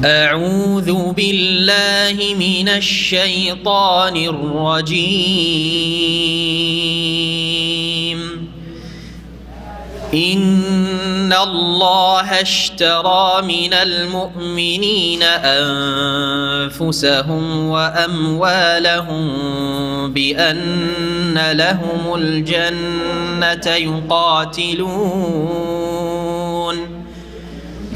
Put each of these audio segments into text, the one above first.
أعوذ بالله من الشيطان الرجيم. إن الله اشترى من المؤمنين أنفسهم وأموالهم بأن لهم الجنة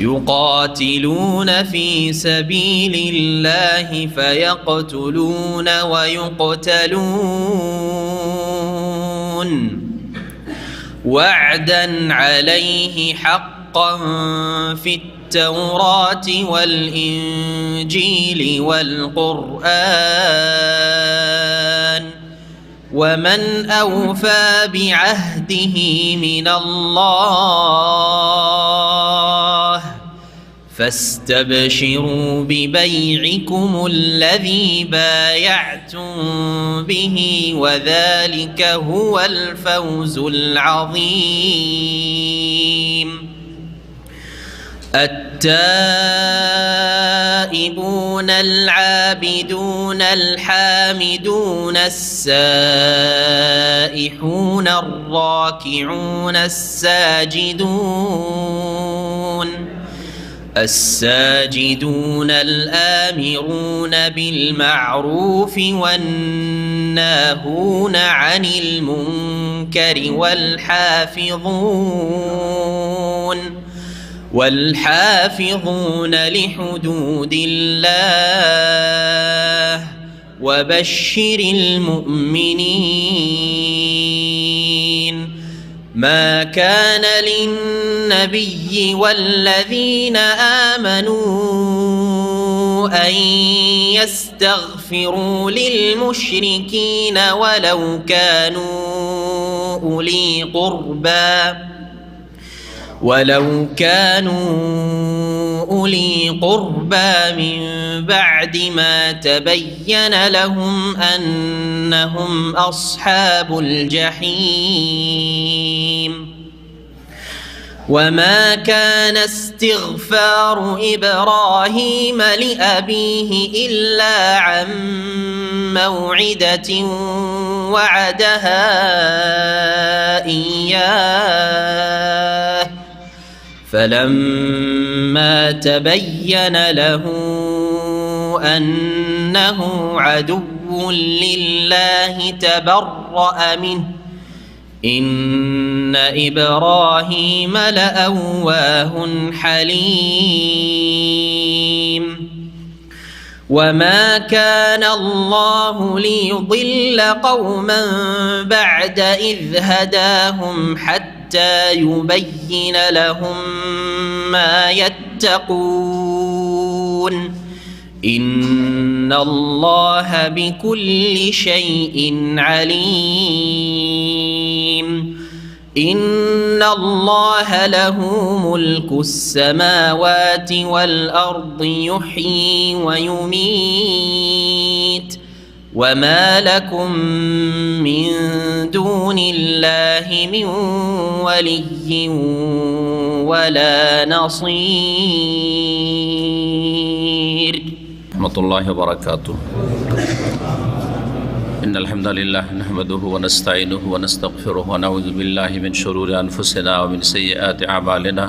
يقاتلون في سبيل الله فيقتلون ويقتلون وعدا عليه حقا في التوراة والإنجيل والقرآن ومن أوفى بعهده من الله فاستبشروا ببيعكم الذي بايعتم به وذلك هو الفوز العظيم. التائبون العابدون الحامدون السائحون الراكعون الساجدون الآمرون بالمعروف والناهون عن المنكر والحافظون لحدود الله وبشر المؤمنين. ما كان للنبي والذين آمنوا أن يستغفروا للمشركين ولو كانوا أولي قربى من بعد ما تبين لهم أنهم أصحاب الجحيم. وما كان استغفار إبراهيم لأبيه إلا عن موعدة وعدها إياه فلما تبين له أنه عدو لله تبرأ منه إن إبراهيم لأواه حليم. وما كان الله ليضل قوما بعد إذ هداهم حتى يبين لهم ما يتقون إن الله بكل شيء عليم. إن الله له ملك السماوات والأرض يحيي ويميت وما لكم من دون الله من ولي ولا نصير. ورحمة الله وبركاته. إن الحمد لله نحمده ونستعينه ونستغفره ونعوذ بالله من شرور أنفسنا ومن سيئات أعمالنا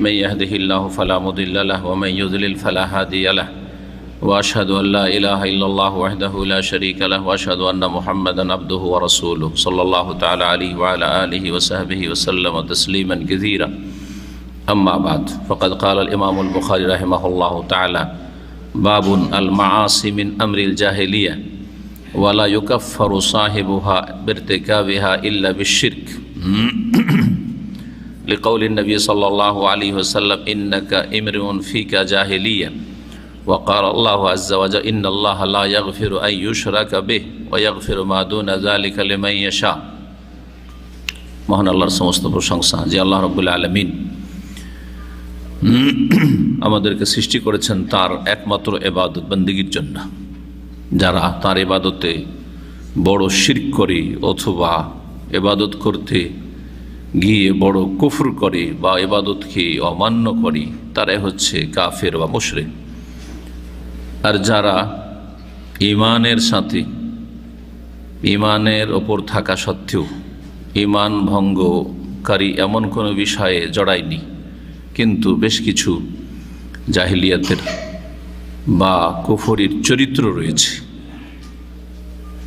من يهده الله فلا مضل له ومن يضلل فلا هادي له وأشهد أن لا إله إلا الله وحده لا شريك له وأشهد أن محمدا عبده ورسوله صلى الله تعالى عليه وعلى آله وصحبه وسلم تسليما كثيرا. أما بعد فقد قال الإمام البخاري رحمه الله تعالى: باب المعاصي من أمر الجاهلية ولا يكفر صاحبها بارتكابها إلا بالشرك لقول النبي صلى الله عليه وسلم: إنك امرؤ فيك جاهلية. وقال الله عز وجل: إن الله لا يغفر أن يشرك به ويغفر ما دون ذلك لمن يشاء। মহান আল্লাহর সমস্ত প্রশংসা যে আল্লাহ রাব্বুল আলামিন আমাদেরকে সৃষ্টি করেছেন তার একমাত্র ইবাদত বন্দেগীর জন্য। যারা তার ইবাদতে বড় শিরক করে অথবা ইবাদত করতে গিয়ে বড় কুফর করে বা ইবাদতকে অমান্য করে তারাই হচ্ছে কাফের বা মুশরিক। আর যারা ঈমানের সাথে, ঈমানের ওপর থাকা সত্ত্বেও ঈমান ভঙ্গকারী এমন কোনো বিষয়ে জড়ায়নি, কিন্তু বেশ কিছু জাহিলিয়াতের বা কুফরির চরিত্র রয়েছে,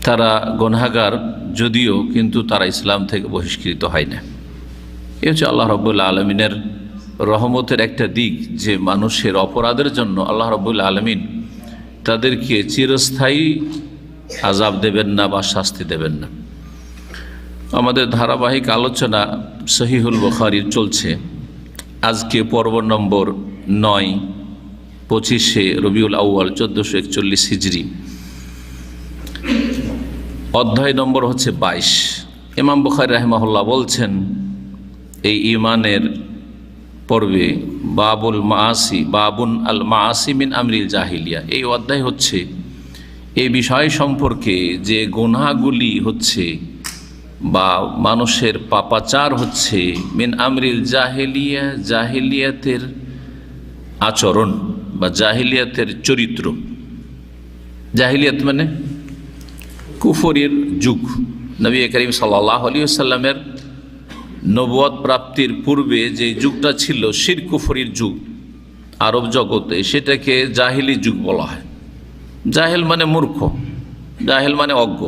তারা গুনাহগার যদিও, কিন্তু তারা ইসলাম থেকে বহিষ্কৃত হয় না। এ হচ্ছে আল্লাহ রাব্বুল আলামিনের রহমতের একটা দিক, যে মানুষের অপরাধের জন্য আল্লাহ রাব্বুল আলামিন তাদেরকে চিরস্থায়ী আযাব দেবেন না বা শাস্তি দেবেন না। আমাদের ধারাবাহিক আলোচনা সহিহুল বুখারীর চলছে। আজকে পর্ব নম্বর 9, 25শে রবিউল আউয়াল 1441 হিজরি, অধ্যায় নম্বর হচ্ছে 22। ইমাম বুখারী রাহিমাহুল্লাহ বলছেন এই ঈমানের পর্বে বাবুল মাআসি, বাবুন আল মাআসি মিন আমরিল জাহিলিয়া, এই অধ্যায় হচ্ছে এই বিষয় সম্পর্কে যে গুনাহগুলি হচ্ছে বা মানুষের পাপাচার হচ্ছে মিন আমরিল জাহিলিয়া, জাহিলিয়াতের আচরণ বা জাহিলিয়াতের চরিত্র। জাহিলিয়াত মানে কুফরির যুগ। নবী করিম সাল্লাল্লাহু আলাইহি ওয়াসাল্লামের নবুয়ত প্রাপ্তির পূর্বে যে যুগটা ছিল শিরক কুফরির যুগ আরব জগতে, সেটাকে জাহিলি যুগ বলা হয়। জাহেল মানে মূর্খ, জাহেল মানে অজ্ঞ,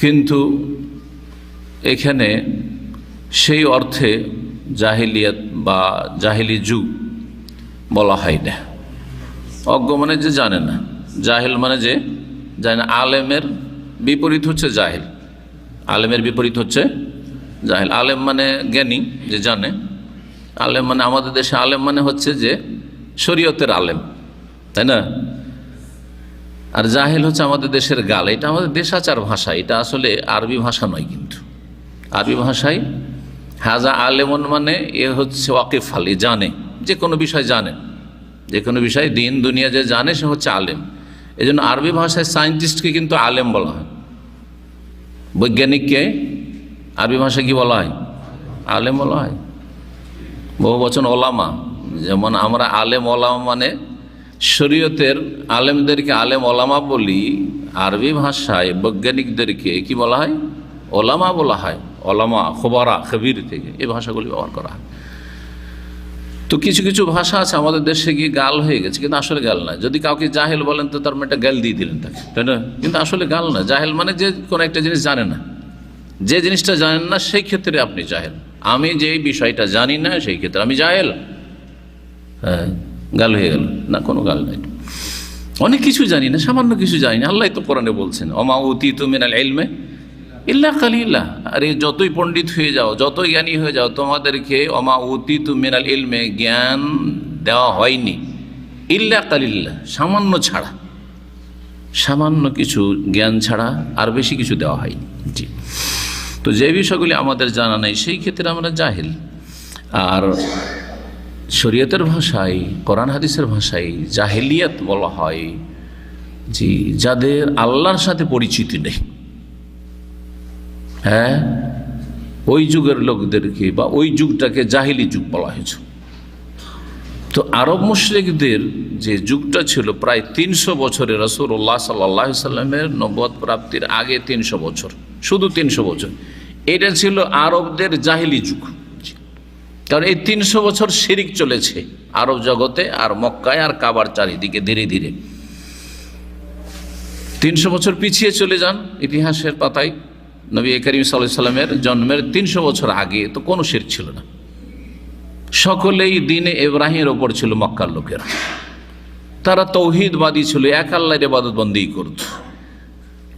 কিন্তু এখানে সেই অর্থে জাহিলিয়াত বা জাহিলি যুগ বলা হয় না। অজ্ঞ মানে যে জানে না, জাহেল মানে যে জানে না। আলেমের বিপরীত হচ্ছে জাহেল, আলেমের বিপরীত হচ্ছে জাহেল। আলেম মানে জ্ঞানী, যে জানে। আলেম মানে আমাদের দেশে আলেম মানে হচ্ছে যে শরীয়তের আলেম, তাই না? আর জাহেল হচ্ছে আমাদের দেশের গাল। এটা আমাদের দেশাচার ভাষা, এটা আসলে আরবি ভাষা নয়। কিন্তু আরবি ভাষায় হাজা আলেমন মানে এ হচ্ছে ওয়াকিফ আলী, জানে, যে কোনো বিষয় জানে, যে কোনো বিষয় দিন দুনিয়া যে জানে সে হচ্ছে আলেম। এই জন্য আরবি ভাষায় সায়েন্টিস্টকে কিন্তু আলেম বলা হয়। বৈজ্ঞানিককে আরবি ভাষায় কি বলা হয়? আলেম বলা হয়। বহু বচন ওলামা, যেমন আমরা আলেম ওলামা মানে শরীয়তের আলেমদেরকে আলেম ওলামা বলি, আরবি ভাষায় বৈজ্ঞানিকদেরকে কি বলা হয়? ওলামা বলা হয়। ওলামা খবরা খবির থেকে এই ভাষাগুলি ব্যবহার করা হয়। তো কিছু কিছু ভাষা আছে আমাদের দেশে গিয়ে গাল হয়ে গেছে, কিন্তু আসলে গাল না। যদি কাউকে জাহেল বলেন তো তার মানে একটা গাল দিয়ে দিলেন তাকে, তাই না? কিন্তু আসলে গাল না। জাহেল মানে যে কোনো একটা জিনিস জানে না, যে জিনিসটা জানেন না সেই ক্ষেত্রে আপনি জাহেল। আমি যে বিষয়টা জানি না সেই ক্ষেত্রে আমি জাহেল, হ্যাঁ, গাল হয়ে গেল না? কোনো গাল নাই। অনেক কিছু জানি না, সামান্য কিছু জানি না। আল্লাহ তো কোরআনে বলছেন ওমা উতিতু মিনাল ইলমি ইল্লা কালিলা। আরে যতই পণ্ডিত হয়ে যাও, যতই জ্ঞানী হয়ে যাও, তোমাদেরকে ওমা উতিতু মিনাল ইলমে, জ্ঞান দেওয়া হয়নি, ইল্লা কালিল্লা, সামান্য ছাড়া, সামান্য কিছু জ্ঞান ছাড়া আর বেশি কিছু দেওয়া হয়নি। জি, তো যে বিষয়গুলি আমাদের জানা নেই সেই ক্ষেত্রে আমরা জাহিল। আর শরীয়তের ভাষায়, কোরআন হাদিসের ভাষায় জাহিলিয়াত বলা হয় জি, যাদের আল্লাহর সাথে পরিচিতি নেই। হ্যাঁ, ওই যুগের লোকদেরকে বা ওই যুগটাকে জাহিলি যুগ বলা হয়েছে। তো আরব মুশরিকদের যে যুগটা ছিল প্রায় 300 বছরের, রাসূলুল্লাহ সাল্লাল্লাহু আলাইহি সাল্লামের নবুয়ত প্রাপ্তির আগে 300 বছর, শুধু 300 বছর, এটা ছিল আরবদের জাহিলি যুগ। কারণ এই 300 বছর শিরিক চলেছে আরব জগতে, আর মক্কায় আর কাবার চারিদিকে। ধীরে ধীরে 300 বছর পিছিয়ে চলে যান ইতিহাসের পাতায়, নবী করিম সাল্লাল্লাহু আলাইহি সাল্লামের জন্মের 300 বছর আগে তো কোনো শিরক ছিল না। সকলেই দিনে ইব্রাহিমের ওপর ছিল মক্কার লোকেরা। তারা তৌহিদবাদী ছিল, এক আল্লাহর ইবাদত বন্দেগী করত।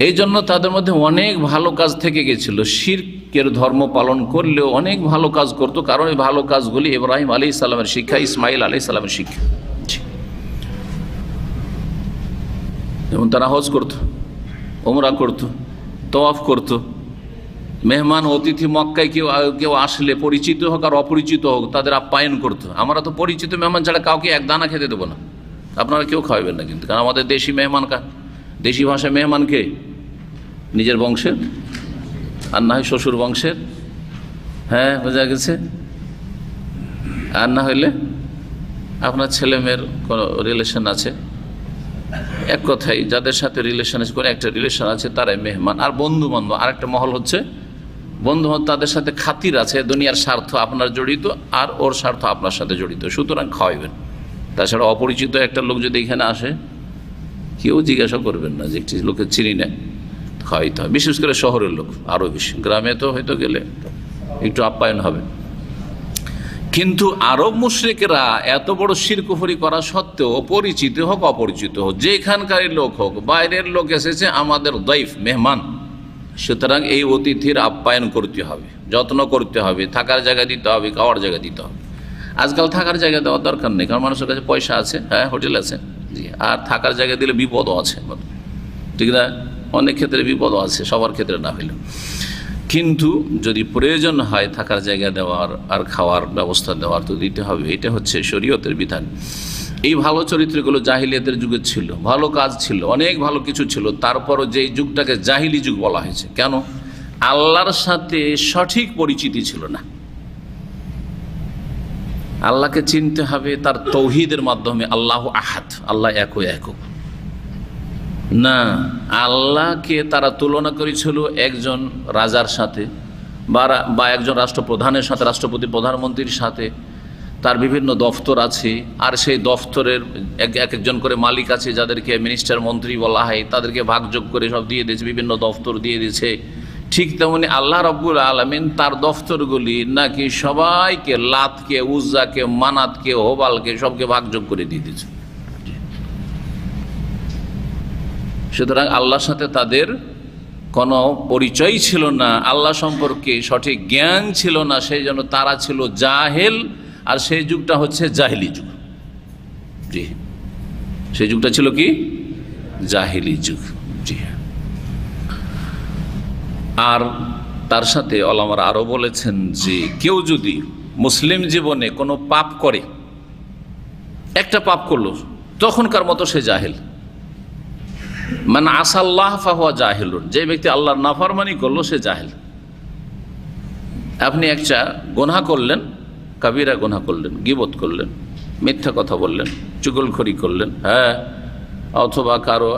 এই জন্য তাদের মধ্যে অনেক ভালো কাজ থেকে গেছিল। শিরকের ধর্ম পালন করলেও অনেক ভালো কাজ করত, কারণ এই ভালো কাজগুলি ইব্রাহিম আলাইহিস সালামের শিক্ষা, ইসমাইল আলাইহিস সালামের শিক্ষা। যেমন তারা হজ করত, ওমরা করত, তওয়াফ করত, মেহমান অতিথি মক্কায় কেউ আসলে পরিচিত হোক আর অপরিচিত হোক তাদের আপ্যায়ন করতো। আমরা তো পরিচিত মেহমান ছাড়া কাউকে এক দানা খেতে দেবো না, আপনারা কেউ খাওয়াবেন না। কিন্তু কারণ আমাদের দেশি মেহমান, দেশি ভাষায় মেহমানকে নিজের বংশের, আর না হয় শ্বশুর বংশের, হ্যাঁ বোঝা গেছে, আর না হইলে আপনার ছেলে মেয়ের কোনো রিলেশন আছে, এক কথাই যাদের সাথে রিলেশন আছে, কোনো একটা রিলেশন আছে তারাই মেহমান। আর বন্ধু বান্ধব আরেকটা মহল হচ্ছে বন্ধু বান্ধব, তাদের সাথে খাতির আছে, দুনিয়ার স্বার্থ আপনার জড়িত আর ওর স্বার্থ আপনার সাথে জড়িত, সুতরাং খাওয়াইবেন। তাছাড়া অপরিচিত একটা লোক যদি এখানে আসে কেউ জিজ্ঞাসা করবেন না যে একটি লোকের চিনি না, খাওয়াইতে হয়। বিশেষ করে শহরের লোক আরও বেশি, গ্রামে তো হয়তো গেলে একটু আপ্যায়ন হবে। কিন্তু আরব মুশরিকরা এত বড় শিরক কুফরি করা সত্ত্বেও পরিচিত হোক অপরিচিত হোক, যেখানকারই লোক হোক, বাইরের লোক এসেছে আমাদের দইফ মেহমান, সুতরাং এই অতিথির আপ্যায়ন করতে হবে, যত্ন করতে হবে, থাকার জায়গা দিতে হবে, খাওয়ার জায়গা দিতে হবে। আজকাল থাকার জায়গা দেওয়ার দরকার নেই, কারণ মানুষের কাছে পয়সা আছে, হ্যাঁ হোটেল আছে, জি, আর থাকার জায়গা দিলে বিপদও আছে, ঠিক না? অনেক ক্ষেত্রে বিপদও আছে, সবার ক্ষেত্রে না হইলেও। কিন্তু যদি প্রয়োজন হয় থাকার জায়গা দেওয়ার আর খাওয়ার ব্যবস্থা দেওয়ার, তো দিতে হবে। এটা হচ্ছে শরীয়তের বিধান। এই ভালো চরিত্রগুলো জাহিলিয়াতের যুগে ছিল, ভালো কাজ ছিল, অনেক ভালো কিছু ছিল। তারপরও যে যুগটাকে জাহিলি যুগ বলা হয়েছে, কেন? আল্লাহর সাথে সঠিক পরিচিতি ছিল না। আল্লাহকে চিনতে হবে তার তৌহিদের মাধ্যমে, আল্লাহ আহাদ, আল্লাহ একক না। আল্লাহকে তারা তুলনা করেছিল একজন রাজার সাথে বা একজন রাষ্ট্রপ্রধানের সাথে, রাষ্ট্রপতি প্রধানমন্ত্রীর সাথে। তার বিভিন্ন দফতর আছে, আর সেই দফতরের এক একজন করে মালিক আছে, যাদেরকে মিনিস্টার মন্ত্রী বলা হয়, তাদেরকে ভাগযোগ করে সব দিয়ে দিয়েছে, বিভিন্ন দফতর দিয়ে দিয়েছে। ঠিক তেমনি আল্লাহ রাব্বুল আলামিন তার দফতরগুলি নাকি সবাইকে, লাতকে, উজ্জাকে, মানাতকে, হোবালকে, সবকে ভাগযোগ করে দিয়ে দিয়েছে। সুতরাং আল্লাহর সাথে তাদের কোনো পরিচয় ছিল না, আল্লাহ সম্পর্কে সঠিক জ্ঞান ছিল না, সেই জন্য তারা ছিল জাহেল। আর সেই যুগটা হচ্ছে জাহিলি যুগ। জি, সেই যুগটা ছিল কি? জাহিলি যুগ। জি। আর তার সাথে ওলামারা আরও বলেছেন যে কেউ যদি মুসলিম জীবনে কোনো পাপ করে, একটা পাপ করলো, তখনকার মতো সে জাহেল। মানে আসাল্লাহ ফাহুয়া জাহিলুন, যে ব্যক্তি আল্লাহর নাফরমানি করলো সে জাহেল। আপনি একটা গুনাহ করলেন, কাবিরা গুনাহ করলেন, গীবত করলেন, মিথ্যা কথা বললেন, চুগলখড়ি করলেন, হ্যাঁ, অথবা কারো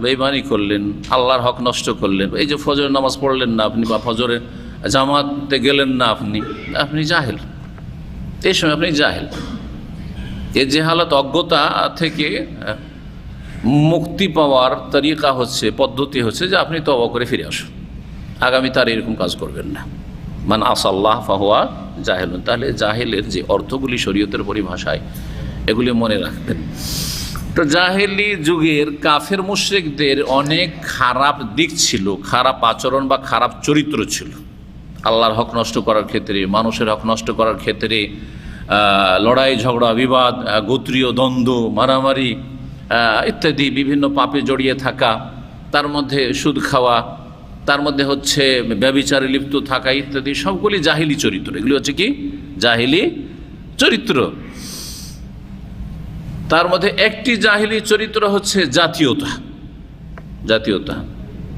বেঈমানি করলেন, আল্লাহর হক নষ্ট করলেন। এই যে ফজরের নামাজ পড়লেন না আপনি, বা ফজরের জামাতে গেলেন না আপনি জাহেল। এই সময় আপনি জাহেল। এই জেহালত, অজ্ঞতা থেকে মুক্তি পাওয়ার তরিকা হচ্ছে, পদ্ধতি হচ্ছে যে আপনি তওবা করে ফিরে আসুন, আগামী তার এরকম কাজ করবেন না। মান আসাল্লাহ ফাহুয়া জাহেলুন। তাহলে জাহেলের যে অর্থগুলি শরীয়তের পরিভাষায়, এগুলি মনে রাখবেন। তো জাহেলি যুগের কাফের মুশরিকদের অনেক খারাপ দিক ছিল, খারাপ আচরণ বা খারাপ চরিত্র ছিল। আল্লাহর হক নষ্ট করার ক্ষেত্রে, মানুষের হক নষ্ট করার ক্ষেত্রে, লড়াই ঝগড়া বিবাদ, গোত্রীয় দ্বন্দ্ব, মারামারি ইত্যাদি বিভিন্ন পাপে জড়িয়ে থাকা, তার মধ্যে সুদ খাওয়া, তার মধ্যে হচ্ছে ব্যভিচারে লিপ্ত থাকা ইত্যাদি, সবগুলি জাহিলি চরিত্র। এগুলি হচ্ছে কি? জাহিলি চরিত্র। তার মধ্যে একটি জাহিলি চরিত্র হচ্ছে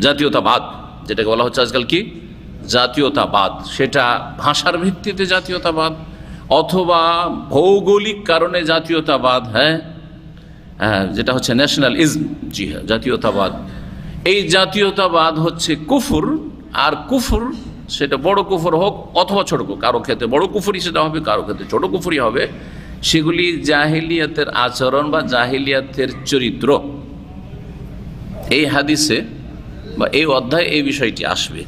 জাতীয়তাবাদ, যেটাকে বলা হচ্ছে আজকাল কি জাতীয়তাবাদ। সেটা ভাষার ভিত্তিতে জাতীয়তাবাদ, অথবা ভৌগোলিক কারণে জাতীয়তাবাদ, হ্যাঁ, যেটা হচ্ছে ন্যাশনালিজম। জি হ্যাঁ, জাতীয়তাবাদ। এই জাতীয়তাবাদ হচ্ছে কুফর। আর কুফর সেটা বড় কুফর হোক অথবা ছোট কুফর, কারো ক্ষেত্রে বড় কুফরই সেটা হবে, কারো ক্ষেত্রে ছোট কুফরই হবে। সেগুলি জাহিলিয়াতের আচরণ বা জাহিলিয়াতের চরিত্র। এই হাদিসে বা এই অধ্যায়ে এই বিষয়টি আসবে।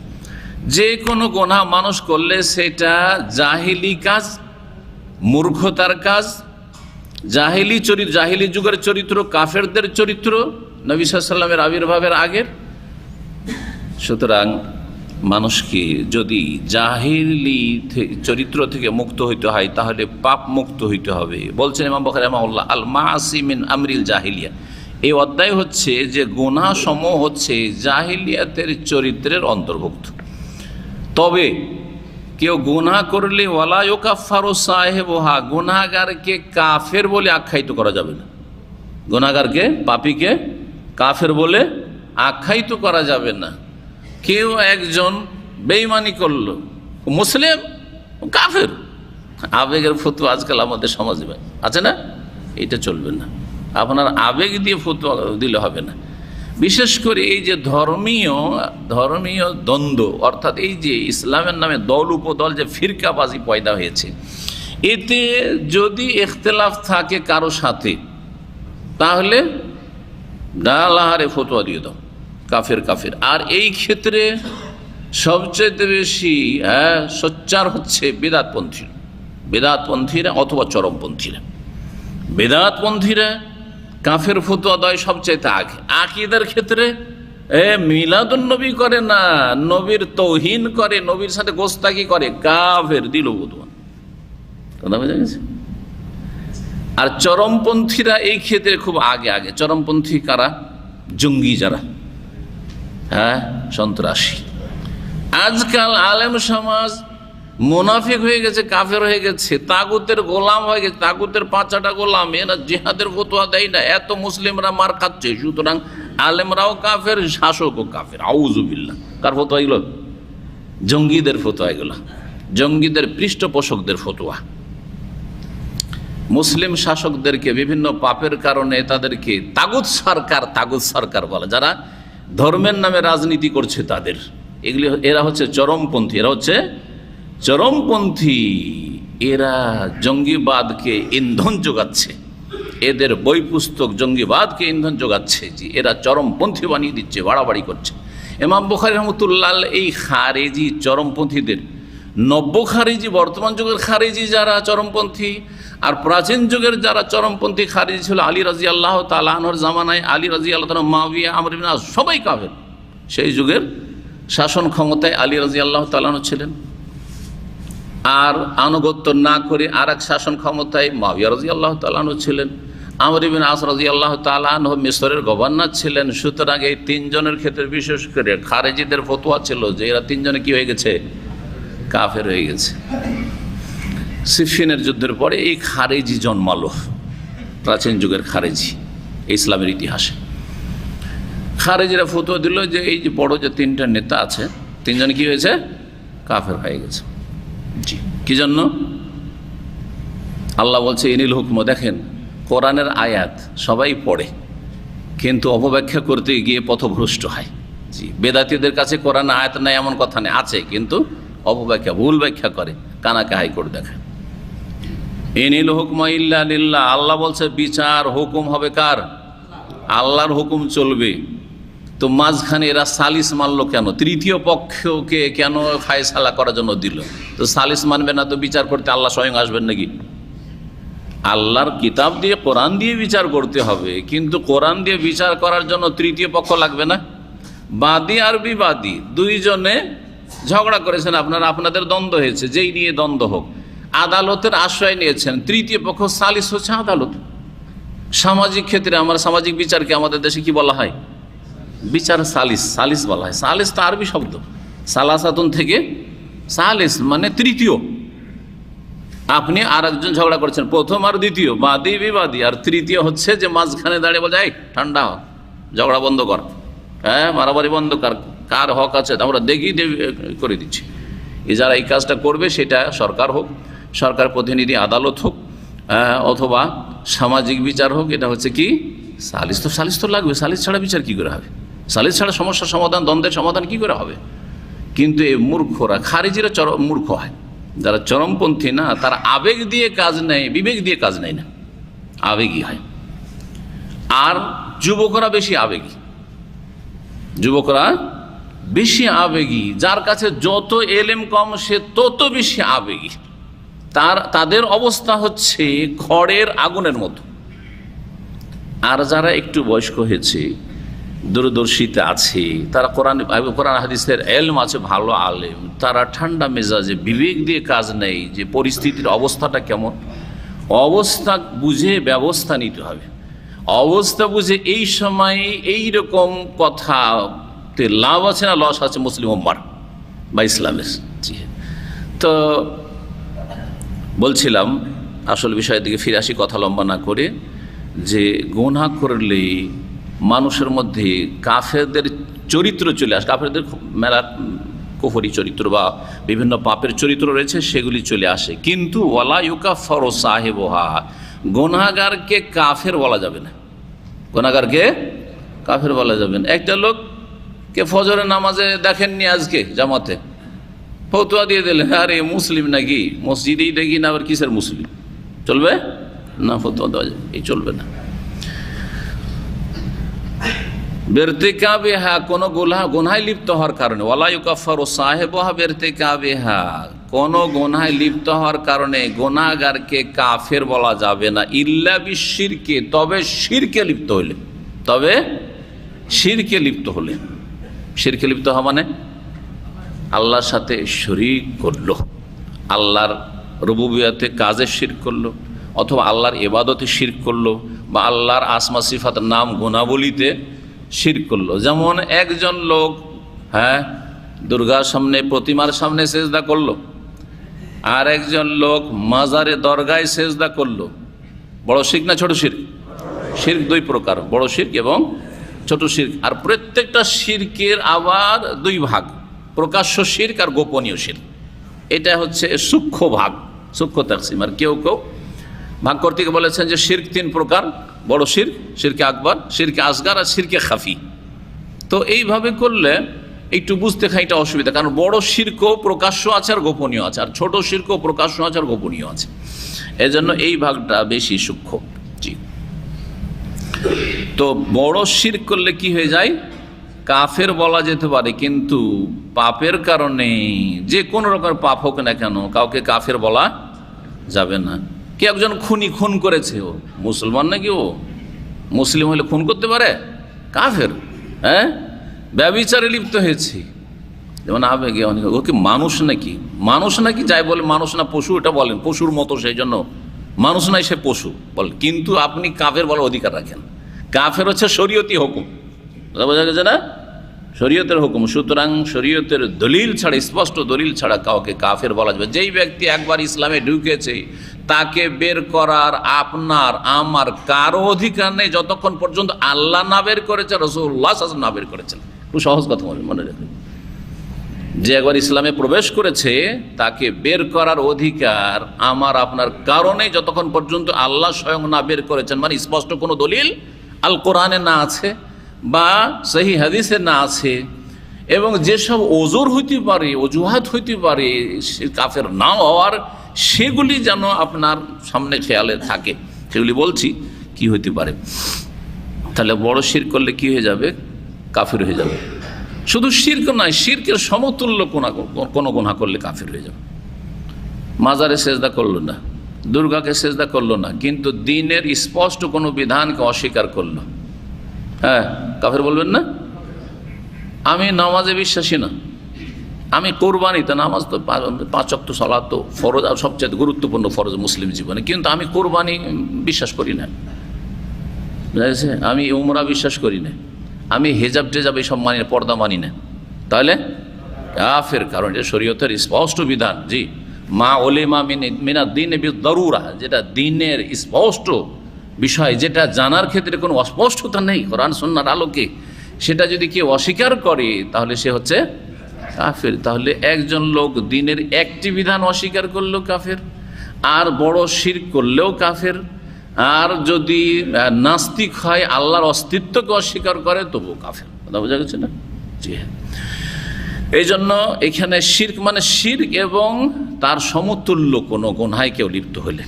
যে কোনো গুনাহ মানুষ করলে সেটা জাহিলি কাজ, মূর্খতার কাজ, জাহিলি চরিত্র, জাহিলি যুগের চরিত্র, কাফেরদের চরিত্র, নবী সাল্লাল্লাহু আলাইহি ওয়াসাল্লামের আবির্ভাবের আগের। সুতরাং মানুষকে যদি জাহিলি চরিত্র থেকে মুক্ত হইতে হয়, তাহলে পাপ মুক্ত হইতে হবে। বলছেন ইমাম বুখারী রাহিমাহুল্লাহ, আল মাআসি মিন আমরিল জাহিলিয়া। এই অধ্যায় হচ্ছে যে গুনাহ সমূহ হচ্ছে জাহিলিয়াতের চরিত্রের অন্তর্ভুক্ত। তবে কেউ গুনাহ করলে ওয়ালা ইউকাফফারু সাহিবুহা, গুনাহগারকে কাফের বলে আখ্যায়িত করা যাবে না। গুনাহগারকে, পাপীকে কাফের বলে আখ্যায়িত করা যাবে না। কেউ একজন বেঈমানি করলো, মুসলিম, কাফের, আবেগের ফতোয়া আজকাল আমাদের সমাজে আছে না, এটা চলবে না। আপনার আবেগ দিয়ে ফতোয়া দিলে হবে না। বিশেষ করে এই যে ধর্মীয় দ্বন্দ্ব, অর্থাৎ এই যে ইসলামের নামে দল উপদল যে ফিরকাবাজি পয়দা হয়েছে, এতে যদি ইখতিলাফ থাকে কারো সাথে, তাহলে ডালাহারে ফতোয়া দিয়ে দাও, কাফের কাফের। আর এই ক্ষেত্রে সবচেয়ে বেশি সোচ্চার হচ্ছে বেদাতপন্থীরা অথবা চরমপন্থীরা। বেদাতপন্থীরা কাফের ফতোয়া দেয় সবচাইতে আগে। আকীদার ক্ষেত্রে মিলাদুন নবী করে না, নবীর তৌহিন করে, নবীর সাথে গোস্তাকি করে, কাফের দিল ফতোয়া। কথা বোঝা গেছে? আর চরমপন্থীরা এই ক্ষেত্রে খুব আগে। চরমপন্থী কারা? জঙ্গি যারা, সন্ত্রাসী। আজকাল আলেম সমাজ মুনাফিক হয়ে গেছে, কাফের হয়ে গেছে, তাগুতের গোলাম হয়ে গেছে, তাগুতের পাঁচাটা গোলাম। এরা জিহাদের ফতোয়া দেয় না, এত মুসলিমরা মার খাচ্ছে, সুতরাং আলেমরাও কাফের, শাসকও কাফের। আউযুবিল্লাহ। কার ফতোয়া এগুলো? জঙ্গিদের ফতোয়া এগুলো, জঙ্গিদের পৃষ্ঠপোষকদের ফতোয়া। মুসলিম শাসকদেরকে বিভিন্ন পাপের কারণে তাদেরকে তাগুত সরকার বলে, যারা ধর্মের নামে রাজনীতি করছে তাদের, এরা হচ্ছে চরমপন্থী। এরা জঙ্গিবাদকে ইন্ধন যোগাচ্ছে, এদের বই পুস্তক জঙ্গিবাদকে ইন্ধন যোগাচ্ছে। জি, এরা চরমপন্থী বানিয়ে দিচ্ছে, বাড়াবাড়ি করছে। ইমাম বুখারী রাহমাতুল্লাহ এই খারেজি চরমপন্থীদের, নব্য খারেজি, বর্তমান যুগের খারেজি যারা চরমপন্থী, আর প্রাচীন যুগের যারা চরমপন্থী খারেজি ছিল, আলী রাদিয়াল্লাহু তাআলা আনহুর জামানায়, আলী রাদিয়াল্লাহু তাআলা, মুআবিয়া, আমর ইবনে আস, সবাই কাফের। সেই যুগের শাসন ক্ষমতায় আলী রাদিয়াল্লাহু তাআলা আনহু ছিলেন, আর আনুগত্য না করে আর এক শাসন ক্ষমতায় মুআবিয়া রাদিয়াল্লাহু তাআলা আনহু ছিলেন, আমর ইবনে আস রাদিয়াল্লাহু তাআলা আনহু মিসরের গভর্নর ছিলেন। সুতরাং এই তিনজনের ক্ষেত্রে বিশেষ করে খারেজিদের ফতোয়া ছিল যে এরা তিনজনে কি হয়ে গেছে? কাফের হয়ে গেছে। সিফিনের যুদ্ধের পরে এই খারেজি জন্মালো, প্রাচীন যুগের খারেজি ইসলামের ইতিহাসে। খারেজিরা ফতোয়া দিল যে এই যে বড় যে তিনটা নেতা আছে, তিনজন কি হয়েছে? কাফের হয়ে গেছে। জি, কি জন্য? আল্লাহ বলছে ইনিল হুকম। দেখেন, কোরআনের আয়াত সবাই পড়ে, কিন্তু অপব্যাখ্যা করতে গিয়ে পথভ্রষ্ট হয়। জি, বেদাতীদের কাছে কোরআন আয়াত নাই এমন কথা নেই, আছে, কিন্তু অপব্যাখ্যা, ভুল ব্যাখ্যা করে, কানাকে হাইকোর্ট দেখায়। ইনিল হুকম ইল্লা লিল্লাহ। আল্লাহ বলছে বিচার হুকুম হবে কার? আল্লাহর হুকুম চলবে। তো মাঝখানে এরা সালিস মানলো কেন? তৃতীয় পক্ষকে কেন ফায়সালা করার জন্য দিল? তো সালিস মানবে না তো বিচার করতে আল্লাহ স্বয়ং আসবেন নাকি? আল্লাহর কিতাব দিয়ে, কোরআন দিয়ে বিচার করতে হবে, কিন্তু কোরআন দিয়ে বিচার করার জন্য তৃতীয় পক্ষ লাগবে না? বাদী আর বিবাদী দুইজনে ঝগড়া করেছেন, আপনাদের দ্বন্দ্ব হয়েছে, যেই নিয়ে দ্বন্দ্ব হোক, আদালতের আশ্রয় নিয়েছেন, তৃতীয় পক্ষ সালিস হচ্ছে আদালত। সামাজিক ক্ষেত্রে আমার সামাজিক বিচারকে আমাদের দেশে কি বলা হয়? বিচার সালিস বলা হয়। সালিস তো আরবি শব্দ, সালাসাতুন থেকে সালিস মানে তৃতীয়। আপনি আর একজন ঝগড়া করছেন, প্রথম আর দ্বিতীয়, বাদী বিবাদী, আর তৃতীয় হচ্ছে যে মাঝখানে দাঁড়িয়ে বলে, এই ঠান্ডা হ, ঝগড়া বন্ধ কর, মারামারি বন্ধ কর, কার হক আছে আমরা দেখি করে দিচ্ছি। যারা এই কাজটা করবে সেটা সরকার হোক, সরকার প্রতিনিধি আদালত হোক, অথবা সামাজিক বিচার হোক, এটা হচ্ছে কি সালিস তো লাগবে। সালিস ছাড়া বিচার কি করে হবে? সালিস ছাড়া সমস্যার সমাধান, দ্বন্দ্বের সমাধান কি করে হবে? কিন্তু এই মূর্খরা, খারিজিরা মূর্খ হয়, যারা চরমপন্থী না, তারা আবেগ দিয়ে কাজ নেয়, বিবেক দিয়ে কাজ নেয় না, আবেগী হয়। আর যুবকরা বেশি আবেগী, যার কাছে যত এলেম কম সে তত বেশি আবেগী। তাদের অবস্থা হচ্ছে খড়ের আগুনের মতো। আর যারা একটু বয়স্ক হয়েছে, দূরদর্শিতা আছে, তারা কোরআন হাদিসের এলম আছে, ভালো আলেম, তারা ঠান্ডা মেজাজে বিবেক দিয়ে কাজ নেই, যে পরিস্থিতির অবস্থাটা কেমন, অবস্থা বুঝে ব্যবস্থা নিতে হবে। অবস্থা বুঝে এই সময় এই রকম কথাতে লাভ আছে না লস আছে মুসলিম উম্মার বা ইসলামের। তো বলছিলাম, আসল বিষয়ের দিকে ফিরে আসি কথা লম্বা না করে, যে গুনাহ করলে মানুষের মধ্যে কাফেরদের চরিত্র চলে আসে। কাফেরদের মেলা কুফরি চরিত্র বা বিভিন্ন পাপের চরিত্র রয়েছে, সেগুলি চলে আসে। কিন্তু ওয়ালা ইউকাফারু সাহিবুহা, গুনাহগারকে কাফের বলা যাবে না, গুনাহগারকে কাফের বলা যাবে না। একটা লোককে ফজরের নামাজে দেখেননি আজকে জামাতে, ফতোয়া দিয়ে দিলেন আরে মুসলিম নাকি, মসজিদেই দেখি না, আবার কিসের মুসলিম, চলবে না? ফতোয়া দেওয়া যাবে, এই চলবে না। বেরতেকাবেহা, কোন গুনাহে লিপ্ত হওয়ার কারণে, ওয়ালা ইউকাফারু সাহিবুহা বেরতেকাবেহা, কোন গুনাহে লিপ্ত হওয়ার কারণে গুনাহগারকে কাফের বলা যাবে না, ইল্লা বিশিরকে, তবে শিরকে লিপ্ত হইলে, তবে শিরকে লিপ্ত হলে। শিরকে লিপ্ত হওয়া মানে আল্লাহর সাথে শরীক করলো, আল্লাহর রুবুবিয়তে কাজে শিরক করলো, অথবা আল্লাহর ইবাদতে শিরক করলো, বা আল্লাহর আসমা সিফাত নাম গুণাবলীতে শিরক করলো। যেমন একজন লোক দুর্গার সামনে, প্রতিমার সামনে সেজদা করলো, আর একজন লোক মাজারে দরগায় সেজদা করলো। বড় শিরক না ছোট শিরক? শিরক দুই প্রকার, বড় শিরক এবং ছোট শিরক। আর প্রত্যেকটা শিরকের আবার দুই ভাগ, প্রকাশ্য শিরক আর গোপনীয় শিরক। এটা হচ্ছে সূক্ষ্ম ভাগ, সূক্ষ্ম তাকসিম। আর কেউ কেউ ভাগ করতে গিয়ে বলেছেন যে শিরক তিন প্রকার, বড় শিরক, শিরকে আকবর, শিরকে আসগার আর শিরকে খাফি। তো এইভাবে করলে একটু বুঝতে খাইটা অসুবিধা, কারণ বড় শিরকও প্রকাশ্য আছে আর গোপনীয় আছে, আর ছোট শিরকও প্রকাশ্য আছে আর গোপনীয় আছে। এজন্য এই ভাগটা বেশি সূক্ষ্ম। জি, তো বড় শিরক করলে কি হয়ে যায়? কাফের বলা যেতে পারে, কিন্তু পাপের কারণে, যে কোনো রকমের পাপ হোক না কেন, কাউকে কাফের বলা যাবে না। কে একজন খুন করেছে, ও মুসলমান নাকি? ও মুসলিম হলে খুন করতে পারে? কাফের। ব্যভিচারে লিপ্ত হয়েছে, যেমন আবেগে অনেক, ও কি মানুষ নাকি? মানুষ নাকি যাই বলে, মানুষ না পশু, এটা বলেন পশুর মতো, সেই জন্য মানুষ নাই, সে পশু বল। কিন্তু আপনি কাফের বলার অধিকার রাখেন। কাফের হচ্ছে শরীয়তি হুকুম, বোঝা গেছে না? শরীয়তের হুকুম। সুতরাং শরীয়তের দলিল ছাড়া, স্পষ্ট দলিল ছাড়া কাউকে কাফের বলা যাবে। যেই ব্যক্তি একবার ইসলামে ঢুকেছে তাকে বের করার আপনার আমার কারো অধিকার নেই, যতক্ষণ পর্যন্ত আল্লাহ না বের করেছে, রাসূলুল্লাহ সাল্লাল্লাহু আলাইহি ওয়াসাল্লাম না বের করেছেন। খুব সহজ কথা মনে রাখবেন, যে একবার ইসলামে প্রবেশ করেছে তাকে বের করার অধিকার আমার আপনার কারণে, যতক্ষণ পর্যন্ত আল্লাহ স্বয়ং না বের করেছেন, মানে স্পষ্ট কোনো দলিল আল কোরআনে না আছে বা সহি হাদিসে না আছে, এবং যেসব ওজোর হইতে পারে, অজুহাত হইতে পারে কাফের না হওয়ার, সেগুলি যেন আপনার সামনে খেয়ালে থাকে। সেগুলি বলছি কি হইতে পারে। তাহলে বড় শিরক করলে কি হয়ে যাবে? কাফের হয়ে যাবে। শুধু শিরক নয়, শিরকের সমতুল্য কোনো গুনাহ করলে কাফের হয়ে যাবে। মাজারে সেজদা করলো না, দুর্গাকে সেজদা করলো না, কিন্তু দ্বীনের স্পষ্ট কোনো বিধানকে অস্বীকার করলো, কাফের বলবেন না? আমি নামাজে বিশ্বাসী না, আমি কোরবানিতে, নামাজ তো 5 ওয়াক্ত সালাত তো ফরজ, আর সবচেয়ে গুরুত্বপূর্ণ ফরজ মুসলিম জীবনে, কিন্তু আমি কোরবানি বিশ্বাস করি না, বুঝেছে? আমি উমরা বিশ্বাস করি না, আমি হেজাব টেজাব এইসব মানি না, পর্দা মানি না, তাহলে কাফের। কারণ এটা শরীয়তের স্পষ্ট বিধান। জি, মা ওলেমা মিনা দ্বীন বিদ-দারুরা, যেটা দ্বীনের স্পষ্ট বিষয়, যেটা জানার ক্ষেত্রে কোনো অস্পষ্টতা নেই কোরআন সুন্নাহর আলোকে, সেটা যদি কেউ অস্বীকার করে তাহলে সে হচ্ছে কাফের। তাহলে একজন লোক দ্বীনের একটি বিধান অস্বীকার করলেও কাফের, আর বড় শিরক করলেও কাফের, আর যদি নাস্তিক হয়, আল্লাহর অস্তিত্বকে অস্বীকার করে, তবুও কাফের। কথা বোঝা গেছে না? জি হ্যাঁ। এই জন্য এখানে শিরক মানে শিরক এবং তার সমতুল্য কোনো গুনাহে কেউ লিপ্ত হলে।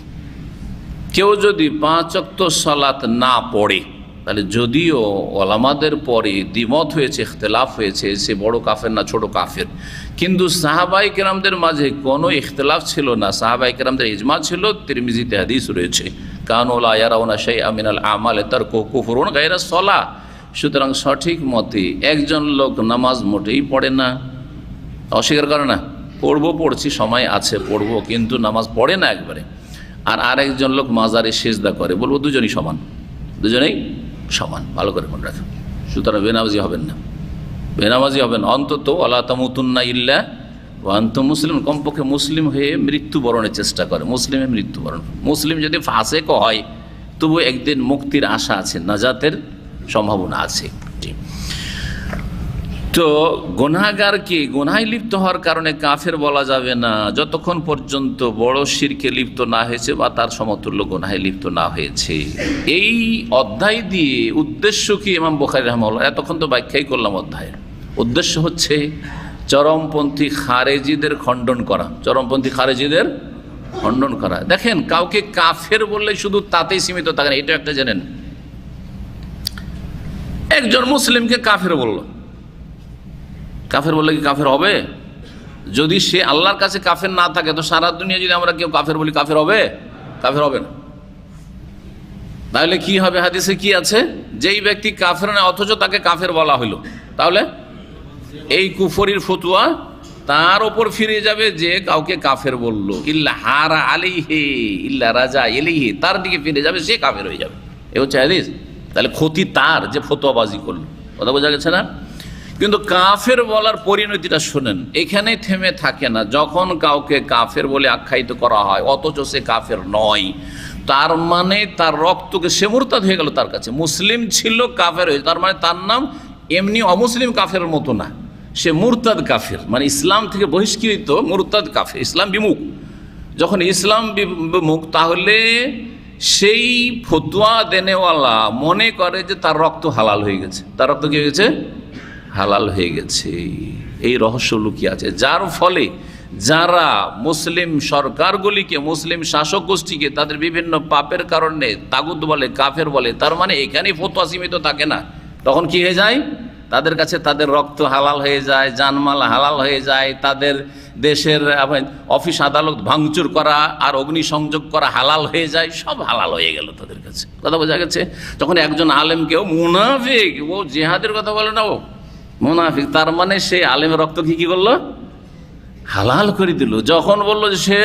কেউ যদি 5 ওয়াক্ত সালাত না পড়ে, তাহলে যদিও ওলামাদের পরে দ্বিমত হয়েছে, ইখতিলাফ হয়েছে, সে বড় কাফের না ছোট কাফের, কিন্তু সাহাবায়ে কেরামদের মাঝে কোনো ইখতিলাফ ছিল না। সাহাবায়ে কেরামদের ইজমা ছিল, তিরমিজিতে হাদিস রয়েছে, কানু লা ইয়ারাউনা শাইআম মিনাল আমালি তারকু কুফরুন গায়রা সলাহ। সুতরাং সঠিক মতে একজন লোক নামাজ মোটেই পড়ে না, অস্বীকার করে না, পড়ছি, সময় আছে পড়বো, কিন্তু নামাজ পড়ে না একবারে, আর আরেকজন লোক মাজারে সিজদা করে, বলবো দুজনই সমান, দুজনেই সমান। ভালো করে মনে রাখেন। সুতরাং বেনামাজি হবেন না, বেনামাজি হবেন অন্তত ওয়ালা তামুতুন্না ইল্লা ওয়া আনতুম মুসলিমুন, কমপক্ষে মুসলিম হয়ে মৃত্যুবরণের চেষ্টা করে। মুসলিমে মৃত্যুবরণ, মুসলিম যদি ফাসেকও হয় তবু একদিন মুক্তির আশা আছে, নাজাতের সম্ভাবনা আছে। তো গুনাহগারকে গুনাহে লিপ্ত হওয়ার কারণে কাফের বলা যাবে না যতক্ষণ পর্যন্ত বড় শিরকে লিপ্ত না হয়েছে বা তার সমতুল্য গুনাহে লিপ্ত না হয়েছে। এই অধ্যায় দিয়ে উদ্দেশ্য কি ইমাম বুখারী রাহিমাহুল্লাহ, এতক্ষণ তো ব্যাখ্যাই করলাম অধ্যায়ের উদ্দেশ্য হচ্ছে চরমপন্থী খারেজিদের খণ্ডন করা, চরমপন্থী খারেজিদের খণ্ডন করা। দেখেন, কাউকে কাফের বললে শুধু তাতেই সীমিত থাকেন, এটা একটা জেনেন। একজন মুসলিমকে কাফের বলল, কাফের বললে কি কাফের হবে? যদি সে আল্লাহর কাছে কাফের না থাকে তো সারা দুনিয়া যদি আমরা কেউ কাফের বলি কাফের হবে? কাফের হবে না। তাহলে কি হবে? হাদিসে কি আছে? যেই ব্যক্তি কাফের না অথচ তাকে কাফের বলা হলো, তাহলে এই কুফরির ফতোয়া তার ওপর ফিরে যাবে যে কাউকে কাফের বলল। ইল্লা হারা আলাইহি ইল্লা রাজা ইলাইহি, তার দিকে ফিরে যাবে, সে কাফের হয়ে যাবে। এ হচ্ছে হাদিস। তাহলে ক্ষতি তার যে ফতোয়াবাজি করলো। কথা বোঝা গেছে না? কিন্তু কাফের বলার পরিণতিটা শোনেন, এখানে থেমে থাকে না। যখন কাউকে কাফের বলে আখ্যায়িত করা হয় অথচ সে কাফের নয়, তার মানে তার রক্তকে সে মুরতাদ হয়ে গেল। তার কাছে মুসলিম ছিল, কাফের হয়েছে, তার মানে তার নাম এমনি অমুসলিম কাফের মতো না, সে মুরতাদ কাফের, মানে ইসলাম থেকে বহিষ্কৃত মুরতাদ কাফের, ইসলাম বিমুখ। যখন ইসলাম বিমুখ, তাহলে সেই ফতোয়া দেনেওয়ালা মনে করে যে তার রক্ত হালাল হয়ে গেছে। তার রক্ত কি হয়ে গেছে? হালাল হয়ে গেছে। এই রহস্য লুকিয়ে আছে, যার ফলে যারা মুসলিম সরকারগুলিকে, মুসলিম শাসক গোষ্ঠীকে তাদের বিভিন্ন পাপের কারণে তাগুত বলে, কাফের বলে, তার মানে এখানেই ফতোয়া সীমিত থাকে না। তখন কি হয়ে যায়? তাদের কাছে তাদের রক্ত হালাল হয়ে যায়, জানমাল হালাল হয়ে যায়, তাদের দেশের অফিস আদালত ভাঙচুর করা আর অগ্নিসংযোগ করা হালাল হয়ে যায়, সব হালাল হয়ে গেল তাদের কাছে। কথা বোঝা গেছে? যখন একজন আলেমকেও মুনাফিক, ও জিহাদের কথা বলে না, ও মুনাফিক, তার মানে সে আলেমের রক্ত কি করলো? হালাল করে দিল। যখন বললো যে সে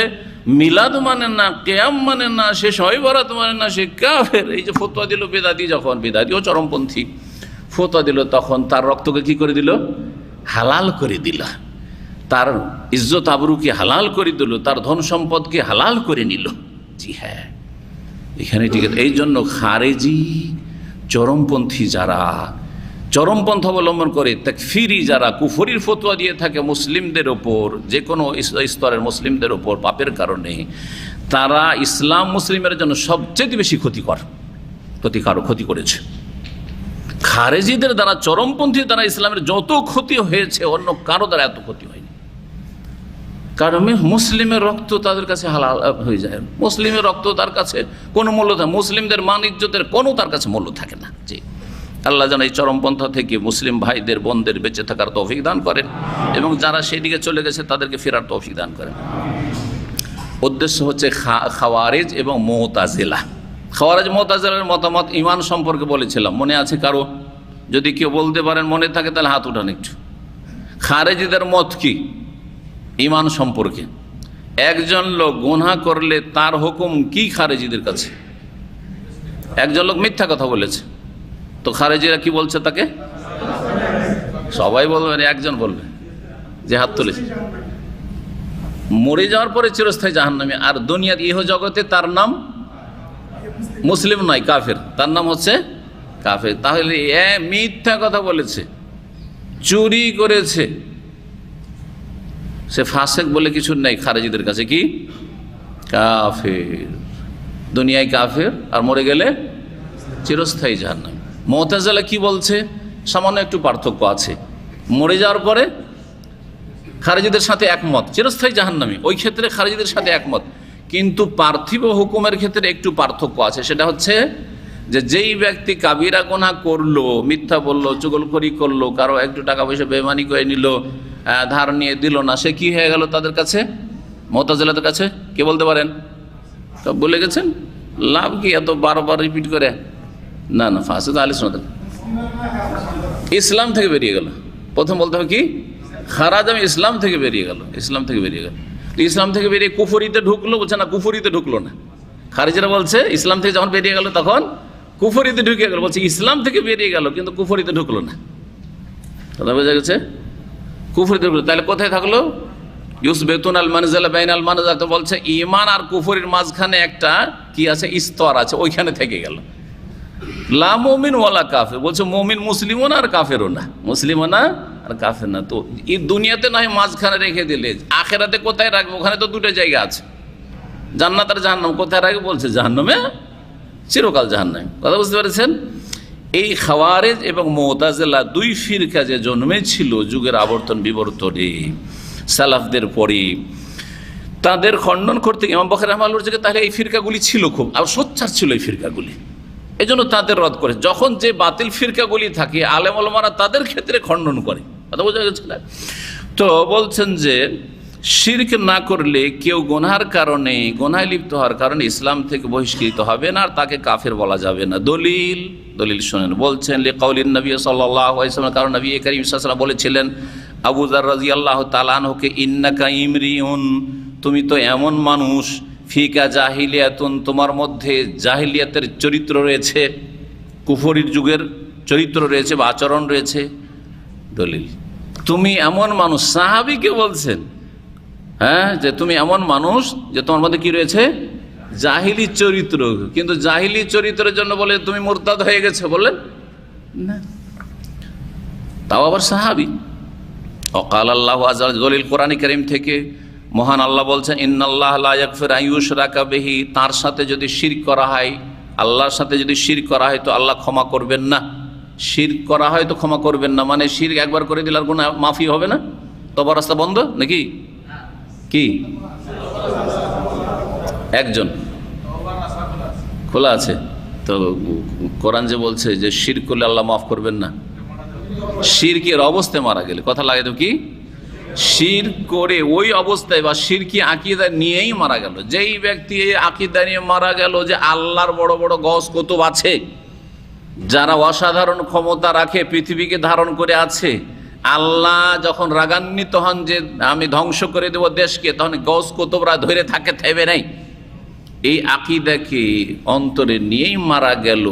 মিলাদ মানে না, কিয়াম মানে না, সে শবে বরাত মানে না, সে কাফের, এই যে ফতোয়া দিল বেদাতি, যখন বেদাতি ও চরমপন্থী ফতোয়া দিল, তখন তার রক্তকে কি করে দিল? হালাল করে দিল। তার ইজ্জত আবরুকে হালাল করে দিল, তার ধন সম্পদকে হালাল করে নিল। জি হ্যাঁ, এখানে ঠিক আছে। এই জন্য খারেজি চরমপন্থী যারা চরমপন্থা অবলম্বন করে, তাকফিরি যারা কুফরির ফতোয়া দিয়ে থাকে মুসলিমদের ওপর, যে কোনো স্তরের মুসলিমদের ওপর পাপের কারণে, তারা ইসলাম মুসলিমের জন্য সবচেয়ে বেশি ক্ষতি করেছে। খারেজিদের দ্বারা, চরমপন্থী দ্বারা ইসলামের যত ক্ষতি হয়েছে অন্য কারো দ্বারা এত ক্ষতি হয়নি। কারণ মুসলিমের রক্ত তাদের কাছে হালাল হয়ে যায়, মুসলিমের রক্ত তার কাছে কোনো মূল্য থাকে, মুসলিমদের মান ইজ্জতের কোনো তার কাছে মূল্য থাকে না। জি, আল্লাহ যেন এই চরমপন্থা থেকে মুসলিম ভাইদের বোনদের বেঁচে থাকার তৌফিক দান করেন এবং যারা সেই দিকে চলে গেছে তাদেরকে ফেরার তৌফিক দান করেন। উদ্দেশ্য হচ্ছে খাওয়ারিজ এবং মুতাজিলা। খাওয়ারিজ মুতাজিলার মতামত ঈমান সম্পর্কে বলেছিলাম, মনে আছে কারো? যদি কেউ বলতে পারেন, মনে থাকে, তাহলে হাত উঠান একটু। খারেজিদের মত কি ঈমান সম্পর্কে? একজন লোক গুনাহ করলে তার হুকুম কি খারেজিদের কাছে? একজন লোক মিথ্যা কথা বলেছে, তো খারেজিরা কি বলছে তাকে? সবাই বলবেন, একজন বলবে যে হাত তুলেছে, মরে যাওয়ার পরে চিরস্থায়ী জাহান্নামী। আর দুনিয়ার ইহ জগতে তার নাম মুসলিম নয়, কাফের, তার নাম হচ্ছে কাফের। তাহলে মিথ্যা কথা বলেছে, চুরি করেছে, সে ফাসেক বলে কিছু নেই খারেজিদের কাছে, কি কাফের, দুনিয়ায় কাফের, আর মরে গেলে চিরস্থায়ী জাহান্নামী। মুতাজিলা কি বলছে? সামান্য একটু পার্থক্য আছে। মরে যাওয়ার পরে খারেজিদের সাথে একমত, চিরস্থায়ী জাহান্নামী, ওই ক্ষেত্রে খারেজিদের সাথে একমত। কিন্তু পার্থিব হুকুমের ক্ষেত্রে একটু পার্থক্য আছে। সেটা হচ্ছে যে যেই ব্যক্তি কাবিরা গুনাহ করলো, মিথ্যা বললো, চুগলখড়ি করলো, কারো একটু টাকা পয়সা বেইমানি করে নিল, ধার নিয়ে দিল না, সে কি হয়ে গেল তাদের কাছে, মুতাজিলাদের কাছে? কে বলতে পারেন? সব বলে গেছেন, লাভ কি এত বারবার রিপিট করে? না না, ফাসিক আহলে সুন্নাত, ইসলাম থেকে বেরিয়ে গেল। প্রথম বলতে হবে কি? খারাজ, আমি ইসলাম থেকে বেরিয়ে গেল, ইসলাম থেকে বেরিয়ে গেল। ইসলাম থেকে বেরিয়ে কুফরিতে ঢুকলো, বলছে না কুফরিতে ঢুকলো না। খারিজিরা বলছে ইসলাম থেকে যখন বেরিয়ে গেল তখন কুফরিতে ঢুকে গেল, বলছে ইসলাম থেকে বেরিয়ে গেল কিন্তু কুফরিতে ঢুকলো না। কথা বোঝা গেছে? কুফরিতে ঢুকলো, তাহলে কোথায় থাকলো? ইউসবেতুন আল মানজালা বাইন আল মানজালা, তো বলছে ঈমান আর কুফরির মাঝখানে একটা কি আছে, স্তর আছে, ওইখানে থেকে গেল। লা মুমিন ওয়ালা কাফের, বলছে মুমিন মুসলিমও না আর কাফেরও না, মুসলিমও না আর আর কাফের না। তো এই দুনিয়াতে না হয় মাঝখানে রেখে দিলে, আখেরাতে কোথায় রাখবো? ওখানে তো দুটো জায়গা আছে, জান্নাত আর জাহান্নাম। কোথায় রাখবে বলছে? জাহান্নামে, চিরকাল জাহান্নামে। কথা বুঝতে পেরেছেন? এই খাওয়ারেজ এবং মুতাজিলা দুই ফিরকা যে জন্মেছিল যুগের আবর্তন বিবর্তনে সালাফদের পরে, তাদের খণ্ডন করতে ইমাম বখরি রাহমাতুল্লাহ বলছে তাহলে এই ফিরকাগুলি ছিল খুব আর সোচ্চার ছিল এই ফিরকাগুলি, এই জন্য তাদের রদ করে। যখন যে বাতিল ফিরকাগুলি থাকে আলেম ওলামারা তাদের ক্ষেত্রে খণ্ডন করে। কথা বোঝা গেছে না? তো বলছেন যে শিরক না করলে কেউ গুনার কারণে, গুনায় লিপ্ত হওয়ার কারণে ইসলাম থেকে বহিষ্কৃত হবে না, আর তাকে কাফের বলা যাবে না। দলিল শোনেন। বলছেন লিকাউলিন নবী সাল্লাল্লাহু আলাইহি ওয়াসাল্লাম, কারণ নবী করিম সাল্লাল্লাহু আলাইহি ওয়াসাল্লাম বলেছিলেন আবু যার রাদিয়াল্লাহু তাআলা আনহুকে, ইন্নাকা ইমরিউন, তুমি তো এমন মানুষ, ফিকা জাহিলিয়াতুন, তোমার মধ্যে জাহিলিয়াতের চরিত্র রয়েছে, কুফরির যুগের চরিত্র রয়েছে বা আচরণ রয়েছে। দলিল, তুমি এমন মানুষ, সাহাবীকে বলছেন, হ্যাঁ, যে তুমি এমন মানুষ যে তোমার মধ্যে কি রয়েছে? জাহিলি চরিত্র। কিন্তু জাহিলি চরিত্রের জন্য বলে তুমি মুরতাদ হয়ে গেছে বললেন না, তাও আবার সাহাবী। ওয়াকাল আল্লাহু আযজা ওয়া জাল্লা, দলিল কোরআন কারীম থেকে মহান আল্লাহ বলছেন, ইন্নাল্লাহা লা ইয়াগফিরু আন ইউশরাকা বিহি, তার সাথে যদি শিরক করা হয়, আল্লাহর সাথে যদি শিরক করা হয় তো আল্লাহ ক্ষমা করবেন না। শিরক করা হয় তো ক্ষমা করবেন না, মানে শিরক একবার করে দিলে আর গুনাহ মাফি হবে না? তওবার রাস্তা বন্ধ নাকি? কি একজন খোলা আছে? তো কোরআন যে বলছে যে শিরক করলে আল্লাহ মাফ করবেন না, শিরকের অবস্থায় মারা গেলে, কথা লাগে তো কি, শিরক করে ওই অবস্থায় বা শিরকি আকীদা নিয়েই মারা গেল, যেই ব্যক্তি এই আকীদা নিয়ে মারা গেল যে আল্লাহর বড় বড় গস কুতুব আছে, যারা অসাধারণ ক্ষমতা রাখে, পৃথিবীকে ধারণ করে আছে, আল্লাহ যখন রাগান্বিত হন যে আমি ধ্বংস করে দেব দেশকে, তখন গস কুতুবরা ধরে থাকে, থেমে নাই। এই আকীদাকে অন্তরে নিয়েই মারা গেল,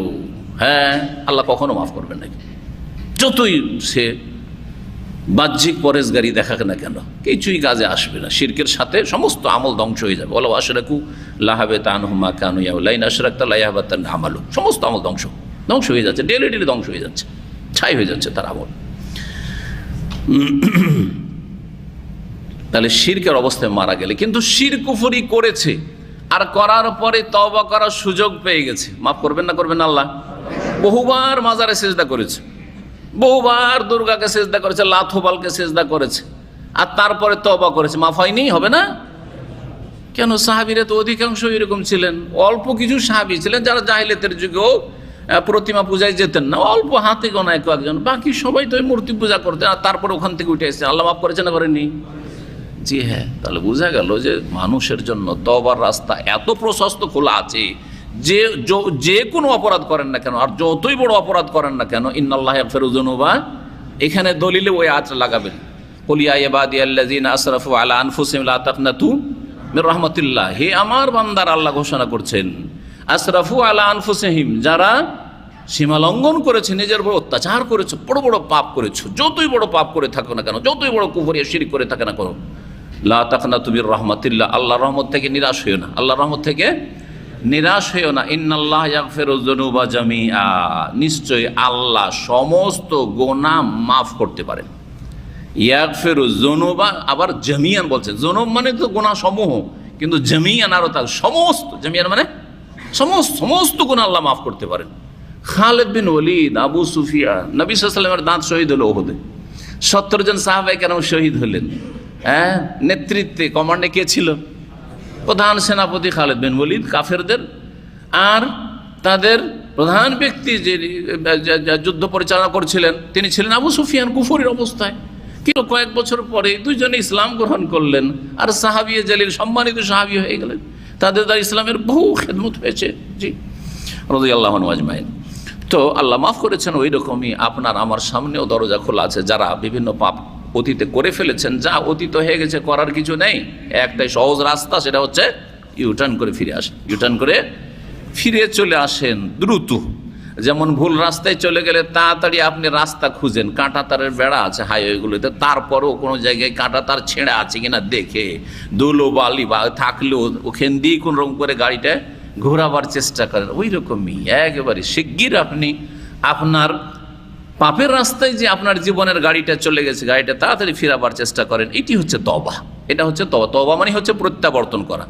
হ্যাঁ, আল্লাহ কখনো মাফ করবেন না, যতই সে বাহ্যিক পরেশগারি দেখাক না কেন, কিছুই কাজে আসবে না। শিরকের সাথে সমস্ত আমল ধ্বংস হয়ে যাবে। ওয়ালাউ আশরাকু লাহাবিতা আনহুম মা কানু ইয়ামালুন, লাইন আশরাকতা লা ইয়াহবাতান্না আমালু, সমস্ত আমল ধ্বংস হয়ে যাচ্ছে, ডেলি ধ্বংস হয়ে যাচ্ছে, ছাই হয়ে যাচ্ছে তার আমল। তাহলে শিরকের অবস্থায় মারা গেলে, কিন্তু শিরক কুফরি করেছে আর করার পরে তওবা করার সুযোগ পেয়ে গেছে, মাফ করবেন না? করবেন না আল্লাহ? বহুবার মাজারে সিজদা করেছে, বহুবার দুর্গাকে সিজদা করেছে, লাথোবালকে সিজদা করেছে, আর তারপরে তওবা করেছে, মাফ হয়নি? হবে না কেন? সাহাবীরা তো অধিকাংশ এরকম ছিলেন। অল্প কিছু সাহাবী ছিলেন যারা জাহিলিয়াতের যুগেও প্রতিমা পূজায় যেতেন না, অল্প হাতে গোনা একজন, বাকি সবাই তো মূর্তি পূজা করতেন, আর তারপরে ওখান থেকে উঠে এসেছেন। আল্লাহ মাফ করেছেন না করেননি? জি হ্যাঁ। তাহলে বোঝা গেল যে মানুষের জন্য তওবার রাস্তা এত প্রশস্ত খোলা আছে, যে কোনো অপরাধ করেন না কেন, আর যতই বড় অপরাধ করেন না কেন, ইন্নাল্লাহা ইয়াগফিরু যুনুবা, এখানে দলিলে ওই আয়াত লাগাবেন, কুল ইয়া ইবাদিয়াল্লাযিনা আসরাফু আলা আনফুসিহিম লা তাকনাতু মির রাহমাতিল্লাহ, হে আমার বান্দার, আল্লাহ ঘোষণা করছেন, আসরাফু আলা আনফুসিহিম, যারা সীমা লঙ্ঘন করেছে, নিজের উপর অত্যাচার করেছে, বড় বড় পাপ করেছো, যতই বড় পাপ করে থাকো না কেন, যতই বড় কুফরি শিরক করে থাকে না কেন, লা তাকনাতু মির রাহমাতিল্লাহ, আল্লাহর রহমত থেকে নিরাশ হইও না, আল্লাহর রহমত থেকে নিরাশ হইও না। ইন্নাল্লাহা ইয়াগফিরু যুনুবা জামিআ, নিশ্চয় আল্লাহ সমস্ত গুনাহ মাফ করতে পারেন। ইয়াগফিরু যুনুবা, আবার জামিআন বলছে, যুনুব মানে তো গুনাহ সমূহ, কিন্তু জামিআন আরো তার সমস্ত, জামিআন মানে সমস্ত গুনাহ আল্লাহ মাফ করতে পারেন। খালিদ বিন ওয়ালিদ, আবু সুফিয়ান, নবী সাল্লাল্লাহু আলাইহি ওয়াসাল্লামের দাঁত শহীদ হলো ওহুদে, 70 জন সাহাবায়ে কেরাম শহীদ হলেন। হ্যাঁ, নেতৃত্বে কমান্ডে কে ছিল? প্রধান সেনাপতি খালিদ বিন ওয়ালিদ, কাফেরদের। আর তাদের প্রধান ব্যক্তি যে যুদ্ধ পরিচালনা করছিলেন তিনি ছিলেন আবু সুফিয়ান, কুফরির অবস্থায়। কিন্তু কয়েক বছর পরে দুইজনে ইসলাম গ্রহণ করলেন, আর সাহাবী জালিল, সম্মানিত সাহাবী হয়ে গেলেন। তাদের দ্বারা ইসলামের বহু খেদমত হয়েছে। জি, রাদিয়াল্লাহু আনহু আজমাইন। তো আল্লাহ মাফ করেছেন। ওই রকমই আপনার আমার সামনেও দরজা খোলা আছে, যারা বিভিন্ন পাপ অতীতে করে ফেলেছেন, যা অতীত হয়ে গেছে, করার কিছু নেই, একটাই সহজ রাস্তা, সেটা হচ্ছে ইউটার্ন করে ফিরে আসেন। ইউটার্ন করে ফিরে চলে আসেন দ্রুত। যেমন ভুল রাস্তায় চলে গেলে তাড়াতাড়ি আপনি রাস্তা খুঁজেন, কাঁটা তারের বেড়া আছে হাইওয়েগুলোতে, তারপরেও কোনো জায়গায় কাঁটা তার ছেঁড়া আছে কিনা দেখে, ধুলো বালি বা থাকলেও ওখান দিয়ে কোন রকম করে গাড়িটা ঘোরাবার চেষ্টা করেন। ওই রকমই একেবারে শিগগির আপনি আপনার পাপের রাস্তায় যে আপনার জীবনের গাড়িটা চলে গেছে, গাড়িটা তাড়াতাড়ি ফিরাবার চেষ্টা করেন, এটি হচ্ছে তওবা। এটা হচ্ছে তওবা। তওবা মানে হচ্ছে প্রত্যাবর্তন করা।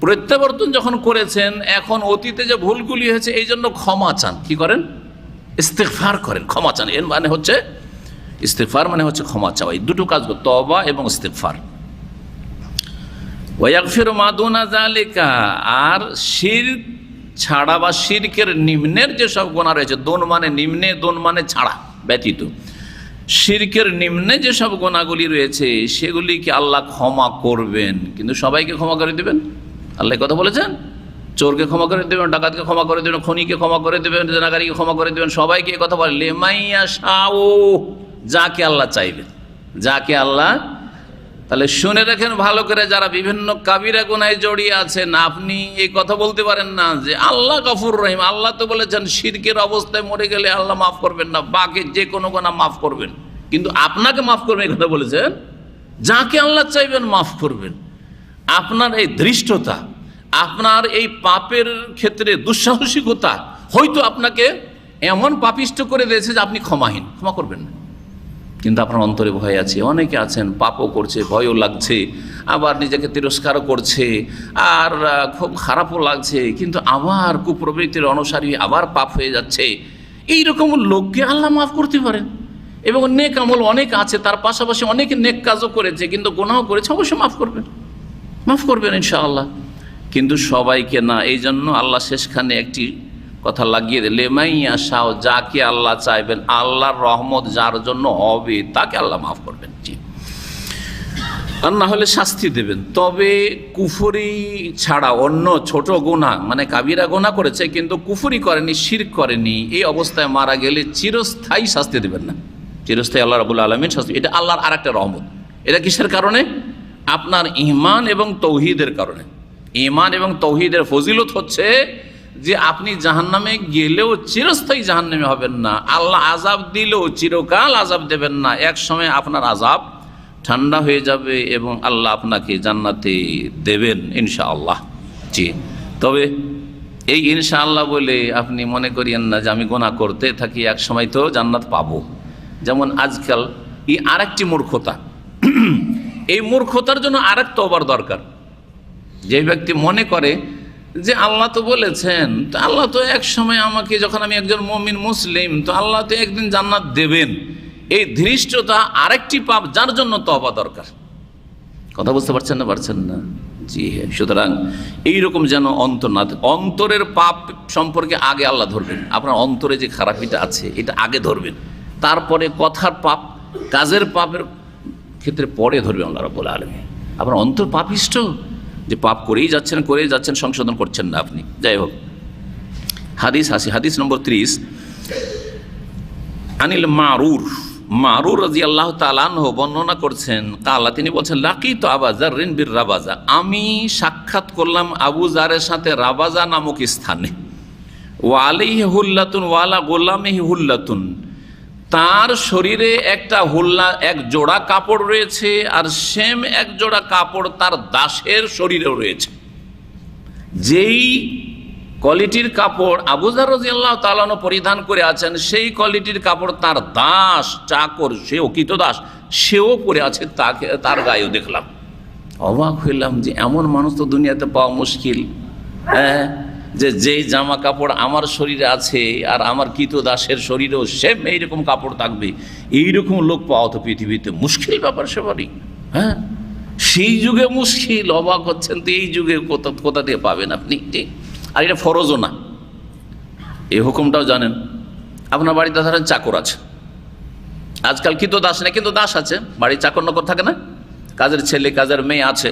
প্রত্যাবর্তন যখন করেছেন, এখন অতীতে যে ভুলগুলি হয়েছে এই জন্য ক্ষমা চান। কি করেন? ইস্তেগফার করেন, ক্ষমা চান। এর মানে হচ্ছে ইস্তেগফার মানে হচ্ছে ক্ষমা চাওয়া। এই দুটো কাজ, তওবা এবং ইস্তেগফার। ওয়াগফিরু মা দুনা যালিকা, আর শিরক ছাড়া বা শিরকের নিম্নের যেসব গুনাহ রয়েছে, দুন মানে নিম্নে, দুন মানে ছাড়া, ব্যতীত, শিরকের নিম্নে যেসব গুনাহগুলি রয়েছে সেগুলিকে আল্লাহ ক্ষমা করবেন। কিন্তু সবাইকে ক্ষমা করে দেবেন? আল্লাহ কথা বলেছেন, চোরকে ক্ষমা করে দেবেন, ডাকাতকে ক্ষমা করে দেবেন, খনিকে ক্ষমা করে দেবেন, জেনাকারীকে ক্ষমা করে দেবেন, সবাইকে কথা বলে লিমাইয়া শাও, যাকে আল্লাহ চাইবেন, যাকে আল্লাহ। তাহলে শুনে রাখেন ভালো করে, যারা বিভিন্ন কাবিরা গুনাহে জড়িয়ে আছেন, আপনি এই কথা বলতে পারেন না যে আল্লাহ গফুর রহিম। আল্লাহ তো বলেছেন শিরকের অবস্থায় মরে গেলে আল্লাহ মাফ করবেন না, বাকি যে কোনো গুনাহ মাফ করবেন, কিন্তু আপনাকে মাফ করবেন এই কথা বলেছেন। যাকে আল্লাহ চাইবেন মাফ করবেন। আপনার এই ধৃষ্টতা, আপনার এই পাপের ক্ষেত্রে দুঃসাহসিকতা হয়তো আপনাকে এমন পাপিষ্ট করে দিয়েছে যে আপনি ক্ষমাহীন, ক্ষমা করবেন না। কিন্তু আপনার অন্তরে ভয় আছে। অনেকে আছেন পাপও করছে, ভয়ও লাগছে, আবার নিজেকে তিরস্কারও করছে, আর খুব খারাপও লাগছে, কিন্তু আবার কুপ্রবৃত্তির অনুসারী আবার পাপ হয়ে যাচ্ছে। এইরকম লোককে আল্লাহ মাফ করতে পারেন। এবং নেক আমল অনেক আছে, তার পাশাপাশি অনেকে নেক কাজও করেছে, কিন্তু গুনাহ করেছে, অবশ্যই মাফ করবেন, মাফ করবেন ইনশাআল্লাহ। কিন্তু সবাইকে না। এই জন্য আল্লাহ শেষখানে একটি কথা লাগিয়ে দিলে, মাইয়া শাহ, যাকে আল্লাহ চাইবেন, আল্লাহর রহমত যার জন্য হবে তাকে আল্লাহ মাফ করবেন। জি, আর না হলে শাস্তি দেবেন। তবে কুফরি ছাড়া অন্য ছোট গুনাহ, মানে কাবিরা গুনাহ করেছে কিন্তু কুফরি করেনি, শিরক করেনি, এই অবস্থায় মারা গেলে চিরস্থায়ী শাস্তি দেবেন না। চিরস্থায়ী আল্লাহ রাব্বুল আলামিন শাস্তি। এটা আল্লাহর আর একটা রহমত। এটা কিসের কারণে? আপনার ঈমান এবং তৌহিদের কারণে। ঈমান এবং তৌহিদের ফজিলত হচ্ছে যে আপনি জাহান্নামে গেলেও চিরস্থায়ী জাহান্নামে হবেন না। আল্লাহ আযাব দিলেও চিরকাল আযাব দেবেন না। এক সময় আপনার আযাব ঠান্ডা হয়ে যাবে এবং আল্লাহ আপনাকে জান্নাতে দেবেন ইনশাআল্লাহ। জি, তবে এই ইনশাআল্লাহ বলে আপনি মনে করিয়েন না যে আমি গুনাহ করতে থাকি এক সময় তো জান্নাত পাবো। যেমন আজকাল এই আরেকটি মূর্খতা, এই মূর্খতার জন্য আরেক তওবার দরকার। যে ব্যক্তি মনে করে যে আল্লাহ তো বলেছেন, তো আল্লাহ তো এক সময় আমাকে, যখন আমি একজন মুমিন মুসলিম, তো আল্লাহ তো একদিন জান্নাত দেবেন। এই ধৃষ্টতা আরেকটি পাপ, যার জন্য তওবা দরকার। কথা বুঝতে পারছেন না? পারছেন না? জি হ্যাঁ। সুতরাং এইরকম যেন অন্তর না, অন্তরের পাপ সম্পর্কে আগে আল্লাহ ধরবেন। আপনার অন্তরে যে খারাপিটা আছে এটা আগে ধরবেন, তারপরে কথার পাপ, কাজের পাপের ক্ষেত্রে পরে ধরবেন আল্লাহ রাব্বুল আলামিন। আপনার অন্তর পাপিষ্ট, যে পাপ করেই যাচ্ছেন, সংশোধন করছেন না আপনি। যাই হোক, হাদিস আসি, হাদিস নম্বর 30। আনিল মারুর রাদিয়াল্লাহু তাআলা আনহু বর্ণনা করছেন, কালা, তিনি বলছেন, লাকিতু আবু যাররিন বির রাবাজা, আমি সাক্ষাৎ করলাম আবু যারের সাথে রাবাজা নামক স্থানে। ওয়া আলাইহি হুল্লাতুন ওয়া আলা গোলামিহি হুল্লাতুন, তার শরীরে একটা হুল্লা, এক জোড়া কাপড় রয়েছে, আর সেম এক জোড়া কাপড় তার দাসের শরীরেও রয়েছে। যেই কোয়ালিটির কাপড় আবু যার রাদিয়াল্লাহু তাআলা আনহু পরিধান করে আছেন, সেই কোয়ালিটির কাপড় তার দাস, চাকর, সেও কৃতদাস, সেও পরে আছে, তাকে, তার গায়েও দেখলাম। অবাক হইলাম যে এমন মানুষ তো দুনিয়াতে পাওয়া মুশকিল। হ্যাঁ, যেই জামা কাপড় আমার শরীরে আছে আর আমার কৃতদাসের শরীরেও সেম এইরকম কাপড় থাকবে, এইরকম লোক পাওয়া তো পৃথিবীতে মুশকিল ব্যাপার সেবারই। হ্যাঁ, সেই যুগে মুশকিল। অবাক হচ্ছেন তো এই যুগে কোথা থেকে পাবেন আপনি? আর এটা ফরজও না, এই হুকুমটাও জানেন। আপনার বাড়িতে ধরেন চাকর আছে, আজকাল কৃতদাস না, কিন্তু দাস আছে, বাড়ির চাকর নকর থাকে না, কাজের ছেলে কাজের মেয়ে আছে।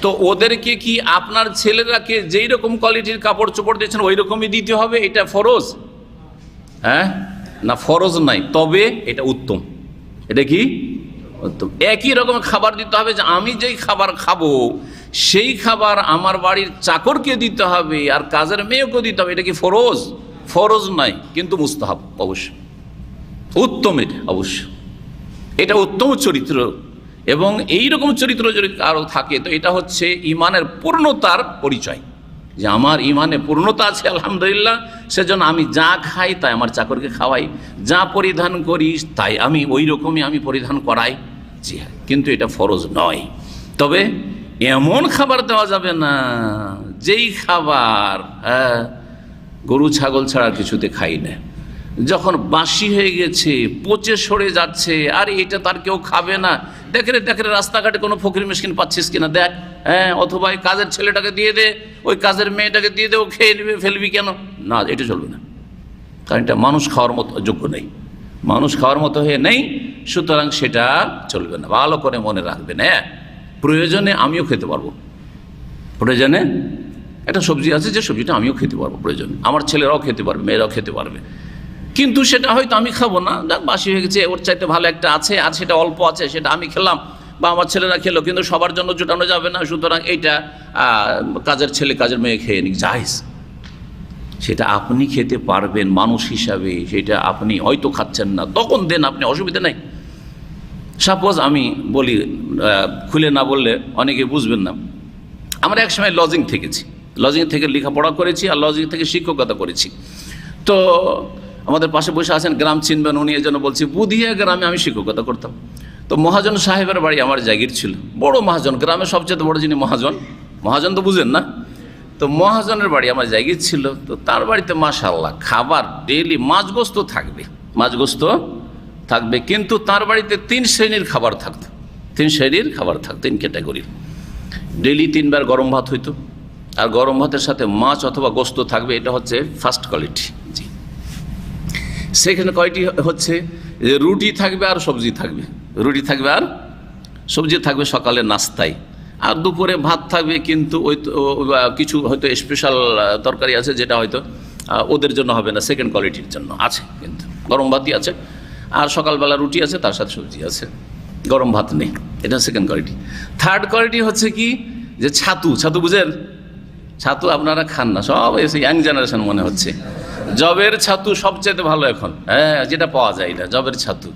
তো ওদেরকে কি আপনার ছেলেরাকে যেই রকম কোয়ালিটির কাপড় চোপড় দিয়েছেন ওই রকমই দিতে হবে? এটা ফরজ? হ্যাঁ না, ফরজ নাই, তবে এটা উত্তম। এটা কি উত্তম? একই রকম খাবার দিতে হবে, যে আমি যেই খাবার খাবো সেই খাবার আমার বাড়ির চাকরকে দিতে হবে আর কাজের মেয়েকে দিতে হবে। এটা কি ফরজ? ফরজ নাই, কিন্তু মুস্তাহাব অবশ্য, উত্তম। এটা অবশ্য, এটা উত্তম চরিত্র। এবং এই রকম চরিত্র যদি কারো থাকে তো এটা হচ্ছে ইমানের পূর্ণতার পরিচয়। যে আমার ইমানে পূর্ণতা আছে আলহামদুলিল্লাহ, সেজন্য আমি যা খাই তাই আমার চাকরকে খাওয়াই, যা পরিধান করি তাই আমি ওই রকমই আমি পরিধান করাই। জি হ্যাঁ, কিন্তু এটা ফরজ নয়। তবে এমন খাবার দেওয়া যাবে না যেই খাবার গরু ছাগল ছাড়া কিছুতে খাই না, যখন বাসি হয়ে গেছে, পচে সরে যাচ্ছে, আর এটা তার কেউ খাবে না, দেখে রাস্তাঘাটে কোনো ফকির মিসকিন পাচ্ছিস কিনা দেখ, অথবা ওই কাজের ছেলেটাকে দিয়ে দে, ওই কাজের মেয়েটাকে দিয়ে দে, ও খেয়ে নেবে, ফেলবি কেন? না, এটা চলবে না, কারণ এটা মানুষ খাওয়ার মতো যোগ্য নেই, মানুষ খাওয়ার মতো হয়ে নেই, সুতরাং সেটা চলবে না। ভালো করে মনে রাখবেন, প্রয়োজনে আমিও খেতে পারবো, প্রয়োজনে একটা সবজি আছে যে সবজিটা আমিও খেতে পারবো, প্রয়োজনে আমার ছেলেরাও খেতে পারবে, মেয়েরাও খেতে পারবে, কিন্তু সেটা হয়তো আমি খাবো না, বাসি হয়ে গেছে, ওর চাইতে ভালো একটা আছে আর সেটা অল্প আছে, সেটা আমি খেলাম বা আমার ছেলেরা খেলো, কিন্তু সবার জন্য জোটানো যাবে না, সুতরাং এইটা কাজের ছেলে কাজের মেয়ে খেয়ে নিক, জায়েজ। সেটা আপনি খেতে পারবেন মানুষ হিসাবে, সেটা আপনি হয়তো খাচ্ছেন না, তখন দেন, আপনি অসুবিধা নাই। সাপোজ আমি বলি, খুলে না বললে অনেকে বুঝবেন না, আমরা একসময় লজিং থেকেছি, লজিং থেকে লেখাপড়া করেছি আর লজিং থেকে শিক্ষকতা করেছি। তো আমাদের পাশে বসে আছেন, গ্রাম চিনবেন উনি, এই জন্য বলছি, বুধিয়া গ্রামে আমি শিক্ষকতা করতাম। তো মহাজন সাহেবের বাড়ি আমার জাগির ছিল, বড় মহাজন, গ্রামের সবচেয়ে বড় যিনি মহাজন, মহাজন তো বুঝেন না, তো মহাজনের বাড়ি আমার জায়গা ছিল। তো তার বাড়িতে মাশাআল্লাহ খাবার ডেইলি মাছ গোস্ত থাকবে, মাছ গোস্ত থাকবে, কিন্তু তার বাড়িতে 3 শ্রেণীর খাবার থাকতো, 3 শ্রেণীর খাবার থাকতো, 3 ক্যাটাগরির। ডেইলি 3 বার গরম ভাত হইতো, আর গরম ভাতের সাথে মাছ অথবা গোস্ত থাকবে, এটা হচ্ছে ফার্স্ট কোয়ালিটি। জি, সেখানে কয়টি হচ্ছে, রুটি থাকবে আর সবজি থাকবে, রুটি থাকবে আর সবজি থাকবে সকালে নাস্তায়, আর দুপুরে ভাত থাকবে, কিন্তু ওই কিছু হয়তো স্পেশাল তরকারি আছে যেটা হয়তো ওদের জন্য হবে না, সেকেন্ড কোয়ালিটির জন্য আছে, কিন্তু গরম ভাতই আছে, আর সকালবেলা রুটি আছে, তার সাথে সবজি আছে, গরম ভাত নেই, এটা সেকেন্ড কোয়ালিটি। থার্ড কোয়ালিটি হচ্ছে কি, যে ছাতু, ছাতু বুঝেন? ছাতু আপনারা খান না, সব এসে ইয়াং জেনারেশন মনে হচ্ছে। জবের ছাতু সবচেয়ে ভালো এখন, যেটা পাওয়া যায় এটা জবের ছাতু।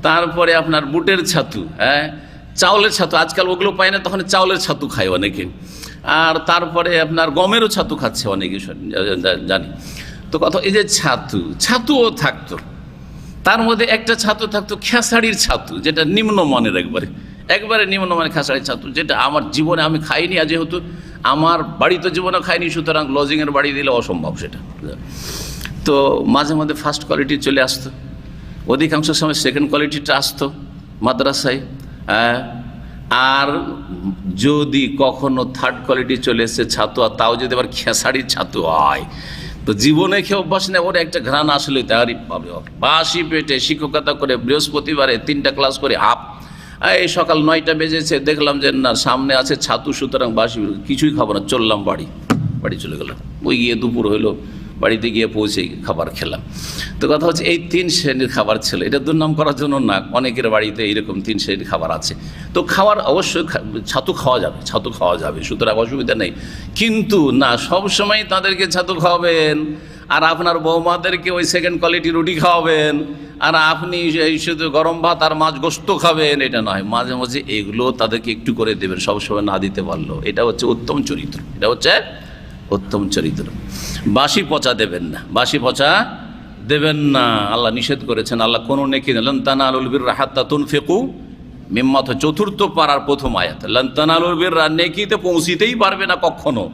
তারপরে আপনার বুটের ছাতু, চাউলের ছাতু, আজকাল ওগুলো পায় না, তখন চাউলের ছাতু খায় অনেকে। আর তারপরে আপনার গমেরও ছাতু খাচ্ছে অনেকে, জানি তো কথা। এই যে ছাতুও থাকতো, তার মধ্যে একটা ছাতু থাকতো খেসারির ছাতু, যেটা নিম্নমানের, একবারে নিম্নমানের খেসারির ছাতু, যেটা আমার জীবনে আমি খাইনি, আর যেহেতু আমার বাড়িতে জীবনে খাইনি, সুতরাং লজিংয়ের বাড়ি দিলে অসম্ভব সেটা। তো মাঝে মাঝে ফার্স্ট কোয়ালিটি চলে আসতো, অধিকাংশ সময় সেকেন্ড কোয়ালিটিটা আসতো মাদ্রাসায়। আর যদি কখনো থার্ড কোয়ালিটি চলে এসছে ছাতু, আর তাও যদি আবার খেসারির ছাতু হয়, তো জীবনে খেয়ে অভ্যাস নেই, ওর একটা ঘ্রাণ আসলে তারই পাবে। বাসি পেটে শিক্ষকতা করে বৃহস্পতিবারে 3টা ক্লাস করে এই সকাল 9টা বেজেছে, দেখলাম যে না সামনে আছে ছাতু, সুতরাং বাসি কিছুই খাবো না, চললাম বাড়ি চলে গেলাম। ওই গিয়ে দুপুর হইলো, বাড়িতে গিয়ে পৌঁছে খাবার খেলাম। তো কথা হচ্ছে এই 3 শ্রেণীর খাবার ছিল, এটা দুর্নাম করার জন্য না, অনেকের বাড়িতে এইরকম 3 শ্রেণীর খাবার আছে। তো খাবার অবশ্যই ছাতু খাওয়া যাবে, সুতরাং অসুবিধা নেই, কিন্তু না সব সময় তাদেরকে ছাতু খাওয়াবেন, আর আপনার বৌমাদেরকে ওই সেকেন্ড কোয়ালিটি রুটি খাওয়াবেন, আর আপনি এই শুধু গরম ভাত আর মাছ গোস্ত খাবেন, এটা নয়। মাঝে মাঝে এগুলো তাদেরকে একটু করে দেবেন, সবসময় না দিতে পারলো, এটা হচ্ছে উত্তম চরিত্র, এটা হচ্ছে উত্তম চরিত্র। বাসি পচা দেবেন না, বাসি পচা দেবেন না, আল্লাহ নিষেধ করেছেন। আল্লাহ কোনো নেকি না, লান তানালুল বিররা হাত্তা তুনফিকু মিম্মা, চতুর্থ পারার প্রথম আয়াত, লান তানালুল বিররা, নেকিতে পৌঁছিতেই পারবে না কখনো,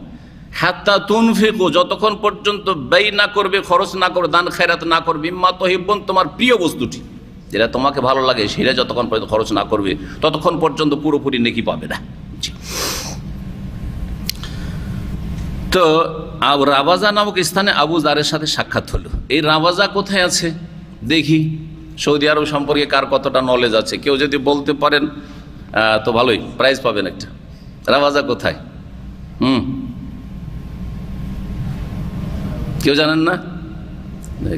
হাত্তা তুনফিকু, যতক্ষণ পর্যন্ত ব্যয় না করবে, খরচ না করবে, দান খেরাত না করবে, মিম্মা তুহিব্বুন, তোমার প্রিয় বস্তুটি যেটা তোমাকে ভালো লাগে সেটা যতক্ষণ পর্যন্ত খরচ না করবে, ততক্ষণ পর্যন্ত পুরোপুরি নেকি পাবে না। তো রাবাজা নামক স্থানে আবু যারের সাথে সাক্ষাৎ হলো। এই রাবাজা কোথায় আছে দেখি, সৌদি আরব সম্পর্কে কার কতটা নলেজ আছে, কেউ যদি বলতে পারেন তো ভালোই, প্রাইজ পাবেন একটা। রাবাজা কোথায়? কেউ জানেন না?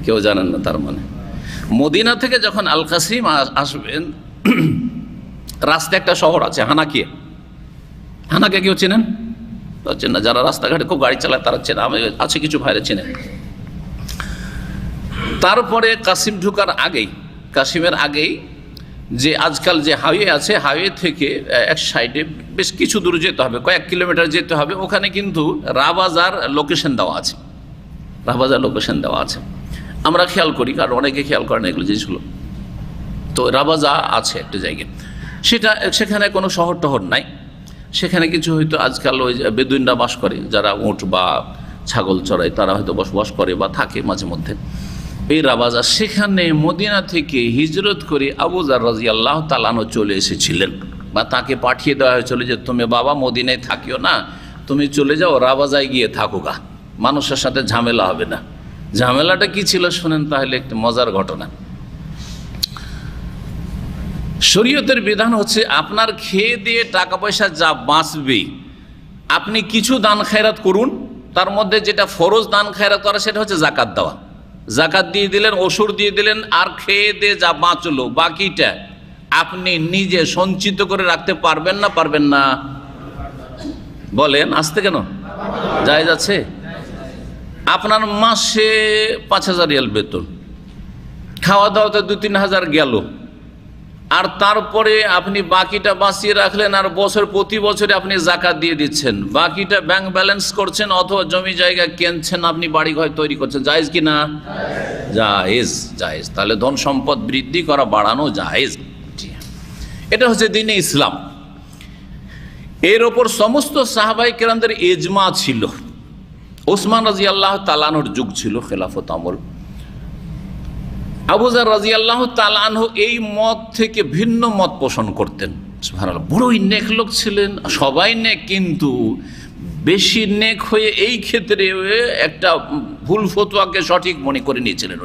কেউ জানেন না, তার মানে মদিনা থেকে যখন আল কাসিম আসবেন, রাস্তায় একটা শহর আছে হানাকিয়া। হানাকিয়া কেউ চেনেন? চেন না, যারা রাস্তাঘাটে খুব গাড়ি চালায় তারা চেনে, আমি আছে কিছু ভাইরা চেনে। তারপরে কাসিমের আগেই যে আজকাল যে হাইওয়ে আছে, হাইওয়ে থেকে এক সাইডে বেশ কিছু দূর যেতে হবে, কয়েক কিলোমিটার যেতে হবে, ওখানে কিন্তু রাবাজার লোকেশন দেওয়া আছে, রাবাজার লোকেশন দেওয়া আছে। আমরা খেয়াল করি, কারণ অনেকে খেয়াল করেন এগুলো জিনিসগুলো। তো রাবাজা আছে একটা জায়গায়, সেখানে কোনো শহর টহর নাই, সেখানে কিছু হয়তো আজকাল ওই বেদুইনরা বাস করে, যারা উট বা ছাগল চড়ায়, তারা হয়তো বসবাস করে বা থাকে মাঝে মধ্যে এই রাবাজা। সেখানে মদিনা থেকে হিজরত করে আবু যার রাদিয়াল্লাহু তাআলা আনহু চলে এসেছিলেন, বা তাকে পাঠিয়ে দেওয়া হয়েছিল যে তুমি বাবা মদিনায় থাকিও না, তুমি চলে যাও রাবাজায় গিয়ে থাকো গা, মানুষের সাথে ঝামেলা হবে না। ঝামেলাটা কি ছিল শোনেন তাহলে, একটা মজার ঘটনা। শরীয়তের বিধান হচ্ছে আপনার খেয়ে দিয়ে টাকা পয়সা যা বাঁচবে আপনি কিছু দান খায়রাত করুন, তার মধ্যে যেটা ফরজ দান খায়রাত করা সেটা হচ্ছে জাকাত দেওয়া। জাকাত দিয়ে দিলেন, ওষুধ দিয়ে দিলেন, আর খেয়ে দিয়ে যা বাঁচলো বাকিটা আপনি নিজে সঞ্চিত করে রাখতে পারবেন না পারবেন না? বলেন আসতে কেন? জায়েজ আছে। আপনার মাসে 5,000 রিয়াল বেতন, খাওয়া দাওয়াতে 2-3 হাজার গেল, আর তারপরে আপনি বাকিটা বাঁচিয়ে রাখলেন, আর প্রতি বছরে আপনি জাকাত দিয়ে দিচ্ছেন, বাকিটা ব্যাংক ব্যালেন্স করছেন অথবা জমি জায়গা কিনছেন, আপনি বাড়ি ঘর তৈরি করছেন। জায়েজ কি না? জায়েজ, জায়েজ। তাহলে ধন সম্পদ বৃদ্ধি করা, বাড়ানো জায়েজ। এটা হচ্ছে দ্বীনে ইসলাম। এর ওপর সমস্ত সাহাবায়ে কেরামদের ইজমা ছিল। ওসমান রাদিয়াল্লাহু তাআলা আনহুর যুগ ছিল, খেলাফত আমল। আবু যার রাদিয়াল্লাহু তাআলা আনহু এই মত থেকে ভিন্ন মত পোষণ করতেন। সুবহানাল্লাহ, বড়ই নেক লোক ছিলেন, সবাই নেক, কিন্তু বেশি নেক হয়ে এই ক্ষেত্রে একটা ভুল ফতোয়াকে সঠিক মনে করে নিয়েছিলেন।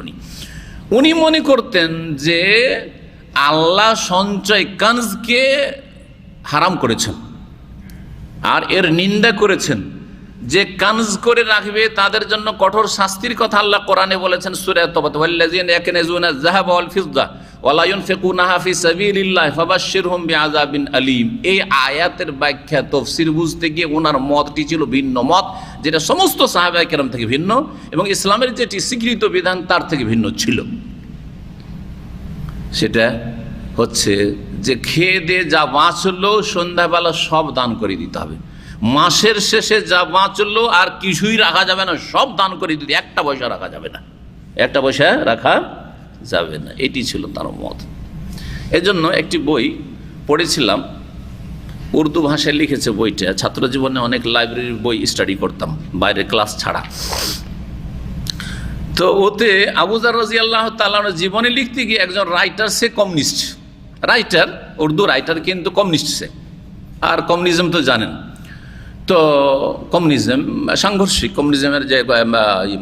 উনি মনে করতেন যে আল্লাহ সঞ্চয় কানজকে হারাম করেছেন আর এর নিন্দা করেছেন। যে কানজ করে রাখবে তাদের জন্য কঠোর শাস্তির কথা আল্লাহ কোরআনে বলেছেন সূরা তাওবা, ওয়াল্লাযিনা ইয়াকনিজুনা যাহাবা ওয়াল ফিদ্দা ওয়ালা ইউনফিকুনাহা ফি সাবিলিল্লাহ ফাবাশশিরহুম বিআযাবিন আলীম। এই আয়াতের ব্যাখ্যা তাফসীর বুঝতে গিয়ে ওনার মতটি ছিল ভিন্ন মত, যেটা সমস্ত সাহাবায়ে কেরাম থেকে ভিন্ন এবং ইসলামের যেটি স্বীকৃত বিধান তার থেকে ভিন্ন ছিল। সেটা হচ্ছে যে খেয়ে দিয়ে যা বাঁচলো সন্ধ্যাবেলা সব দান করে দিতে হবে, মাসের শেষে যা বাঁচলো আর কিছুই রাখা যাবে না, সব দান করে দিতে, একটা পয়সা রাখা যাবে না, একটা পয়সা রাখা যাবে না। এটি ছিল তার মত। এজন্য একটি বই পড়েছিলাম, উর্দু ভাষায় লিখেছে বইটা। ছাত্র জীবনে অনেক লাইব্রেরির বই স্টাডি করতাম বাইরের ক্লাস ছাড়া। তো ওতে আবু যার রাদিয়াল্লাহু তাআলা জীবনে লিখতে গিয়ে একজন রাইটার, সে কমিউনিস্ট রাইটার, উর্দু রাইটার, কিন্তু কমিউনিস্ট সে। আর কমিউনিজম তো জানেন, তো কমিউনিজম সাংঘর্ষিক, কমিউনিজমের যে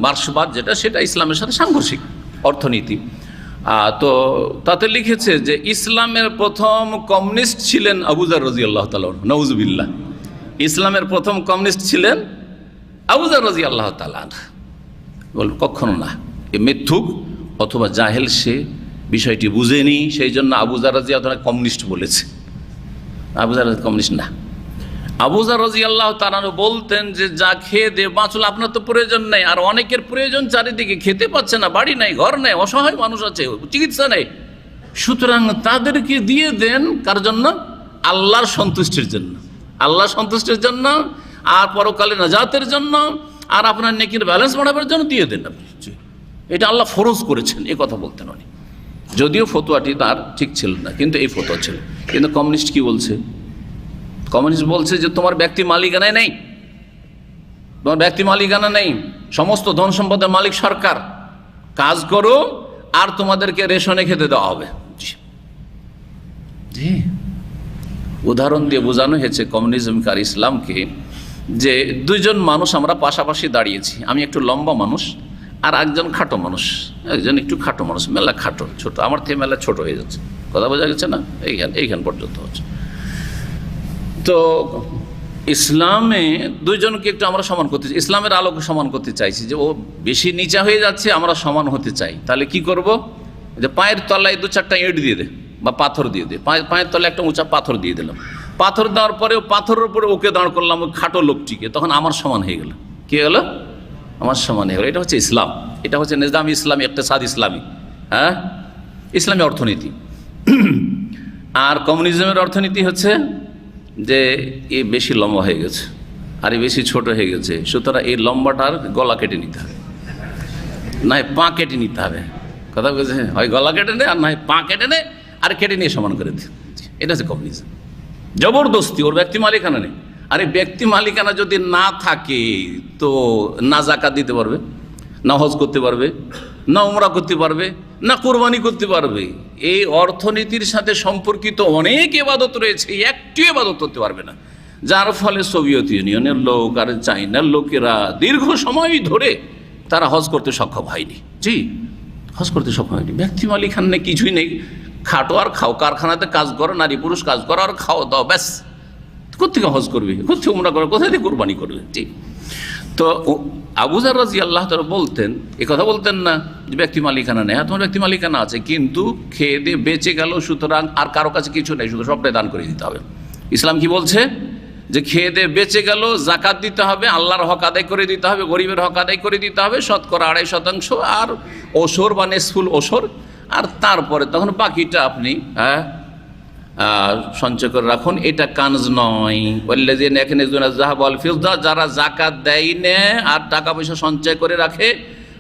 মার্ক্সবাদ যেটা, সেটা ইসলামের সাথে সাংঘর্ষিক অর্থনীতি। তো তাতে লিখেছে যে ইসলামের প্রথম কমিউনিস্ট ছিলেন আবু যার রাদিয়াল্লাহু তাআলা, নাউজুবিল্লাহ। ইসলামের প্রথম কমিউনিস্ট ছিলেন আবু যার রাদিয়াল্লাহু তাআলা। বলব কখনো না, এ মিথ্যুক অথবা জাহেল, সে বিষয়টি বুঝেনি, সেই জন্য আবু যার রাদিয়াল্লাহু তাআলা কমিউনিস্ট বলেছে। আবু যার কমিউনিস্ট না। আবু যার রাদিয়াল্লাহু তাআলা বলতেন যে যা খেয়ে দে বাঁচলো, আপনার তো প্রয়োজন নেই, আর অনেকের প্রয়োজন, চারিদিকে খেতে পাচ্ছে না, বাড়ি নাই, ঘর নেই, অসহায় মানুষ আছে, চিকিৎসা নেই, সুতরাং তাদেরকে দিয়ে দেন। কার জন্য? আল্লাহর সন্তুষ্টির জন্য, আল্লাহর সন্তুষ্টির জন্য, আর পরকালে নাজাতের জন্য, আর আপনার নেকির ব্যালেন্স বাড়াবার জন্য দিয়ে দেন আপনি। এটা আল্লাহ ফরজ করেছেন, এই কথা বলতেন উনি। যদিও ফতোয়াটি তার ঠিক ছিল না, কিন্তু এই ফতোয়া ছিল। কিন্তু কমিউনিস্ট কি বলছে? কমিউনিস্ট বলছে যে তোমার ব্যক্তি মালিকানায় নেই, তোমার ব্যক্তি মালিকানা নেই, সমস্ত ধন সম্পদের মালিক সরকার, কাজ করো আর তোমাদেরকে রেশনে খেতে দেওয়া হবে। জি, উদাহরণ দিয়ে বোঝানো হয়েছে কমিউনিজমকে আর ইসলামকে, যে দুইজন মানুষ আমরা পাশাপাশি দাঁড়িয়েছি, আমি একটু লম্বা মানুষ আর একজন খাটো মানুষ, একজন একটু খাটো মানুষ, মেলা খাটো, ছোট, আমার থেকে মেলা ছোট হয়ে যাচ্ছে, কথা বোঝা গেছে না? এইখান পর্যন্ত হচ্ছে। তো ইসলামে দুইজনকে একটু আমরা সমান করতে চাই, ইসলামের আলোকে সমান করতে চাইছি, যে ও বেশি নিচা হয়ে যাচ্ছে, আমরা সমান হতে চাই। তাহলে কি করব? যে পায়ের তলায় 2-4টা ইট দিয়ে দে বা পাথর দিয়ে দে, পায়ের তলায় একটা উঁচা পাথর দিয়ে দিলাম, পাথর দেওয়ার পরে পাথরের উপরে ওকে দাঁড় করলাম, ওই খাটো লোকটিকে, তখন আমার সমান হয়ে গেল। কি হলো? আমার সমান হয়ে গেল। এটা হচ্ছে ইসলাম, এটা হচ্ছে নিজাম ইসলামী, ইকতিসাদ ইসলামী, হ্যাঁ, ইসলামী অর্থনীতি। আর কমিউনিজমের অর্থনীতি হচ্ছে যে এ বেশি লম্বা হয়ে গেছে আর এ বেশি ছোট হয়ে গেছে, সুতরাং এই লম্বাটার গলা কেটে নিতে হবে, না পা কেটে নিতে হবে। কথা বলছে, হয় গলা কেটে নে আর না হয় পা কেটে নে আর কেটে নিয়ে সমান করে দিই। এটা হচ্ছে কমিউনিজম। জবরদস্তি, ওর ব্যক্তি মালিকানা নেই। আরে ব্যক্তি মালিকানা যদি না থাকে তো না যাকাত দিতে পারবে, না হজ করতে পারবে, না উমরা করতে পারবে, না কোরবানি করতে পারবে। এই অর্থনীতির সাথে সম্পর্কিত অনেক ইবাদত রয়েছে, একটি ইবাদত করতে পারবে না। যার ফলে সোভিয়েত ইউনিয়নের লোক আর চাইনার লোকেরা দীর্ঘ সময় ধরে তারা হজ করতে সক্ষম হয়নি। জি, হজ করতে সক্ষম হয়নি। ব্যক্তি মালিকানা নেই, কিছুই নেই। খাটো আর খাও, কারখানাতে কাজ করো, নারী পুরুষ কাজ করো আর খাও দাও, ব্যাস। কোথেকে হজ করবে, কোথেকে উমরা করবে, কোথায় থেকে কোরবানি করবে? জি। তো আবু যার রাদিয়াল্লাহু তাআলা বলতেন, এ কথা বলতেন না যে ব্যক্তি মালিকানা নেই। হ্যাঁ, তোমার ব্যক্তি মালিকানা আছে, কিন্তু খেয়ে দিয়ে বেঁচে গেল, সুতরাং আর কারো কাছে কিছু নেই, শুধু সবটাই দান করে দিতে হবে। ইসলাম কি বলছে? যে খেয়ে দিয়ে বেঁচে গেল, যাকাত দিতে হবে, আল্লাহর হক আদায় করে দিতে হবে, গরিবের হক আদায় করে দিতে হবে, শতকরা 2.5% আর ওসর বা নেসফুল ওসর, আর তারপরে তখন বাকিটা আপনি সঞ্চয় করে রাখুন। এটা কানজ নয়। যারা যাকাত দেয় না আর টাকা পয়সা সঞ্চয় করে রাখে,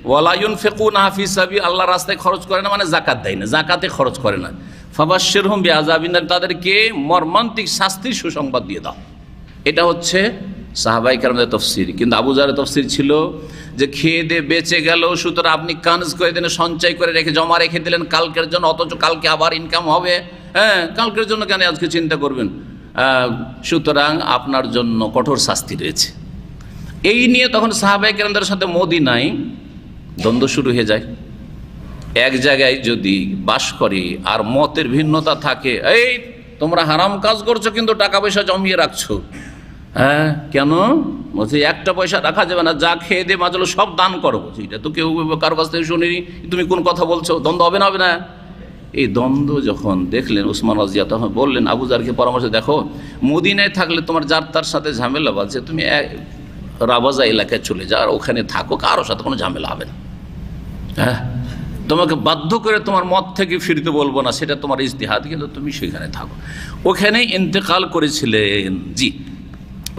ওয়ালা ইউনফিকুনা ফি সাবিল, আল্লাহর রাস্তায় খরচ করে না, মানে যাকাত দেয় না, যাকাতে খরচ করে না, ফাবাশশিরহুম বিআযাবিন, তাদেরকে মর্মান্তিক শাস্তির সুসংবাদ দিয়ে দাও। এটা হচ্ছে সাহাবায়ে কেরামদের তাফসীর। কিন্তু আবু যারের তাফসীর ছিল যে খেয়ে দিয়ে বেঁচে গেল, সুতরাং আপনি কানজ করে দিলেন, সঞ্চয় করে রেখে জমা রেখে দিলেন কালকের জন্য, অথচ কালকে আবার ইনকাম হবে। হ্যাঁ, কালকের জন্য কেন আজকে চিন্তা করবেন? সুতরাং আপনার জন্য কঠোর শাস্তি রয়েছে। এই নিয়ে তখন সাহাবায়ে কেরামদের সাথে মদিনায় দ্বন্দ্ব শুরু হয়ে যায়। এক জায়গায় যদি বাস করে আর মতের ভিন্নতা থাকে, এই তোমরা হারাম কাজ করছো কিন্তু টাকা পয়সা জমিয়ে রাখছো। হ্যাঁ, কেন? বলছে একটা পয়সা রাখা যাবে না, যা খেয়ে দিয়ে বাঁচলো সব দান করো। এটা তো কেউ কারো কাছ থেকে শুনিনি, তুমি কোন কথা বলছো? দ্বন্দ্ব হবে না, হবে না? এই দ্বন্দ্ব যখন দেখলেন উসমান রাজিয়া, তখন বললেন আবু যারকে পরামর্শ, দেখো মদিনায় থাকলে তোমার যার তার সাথে ঝামেলা বাজছে, তুমি রাবাজা এলাকায় চলে যাও, আর ওখানে থাকো, কারো সাথে কোনো ঝামেলা হবে না। হ্যাঁ, তোমাকে বাধ্য করে তোমার মত থেকে ফিরতে বলবো না, সেটা তোমার ইজতিহাদ, কিন্তু তুমি সেখানে থাকো। ওখানেই ইন্তেকাল করেছিলেন জি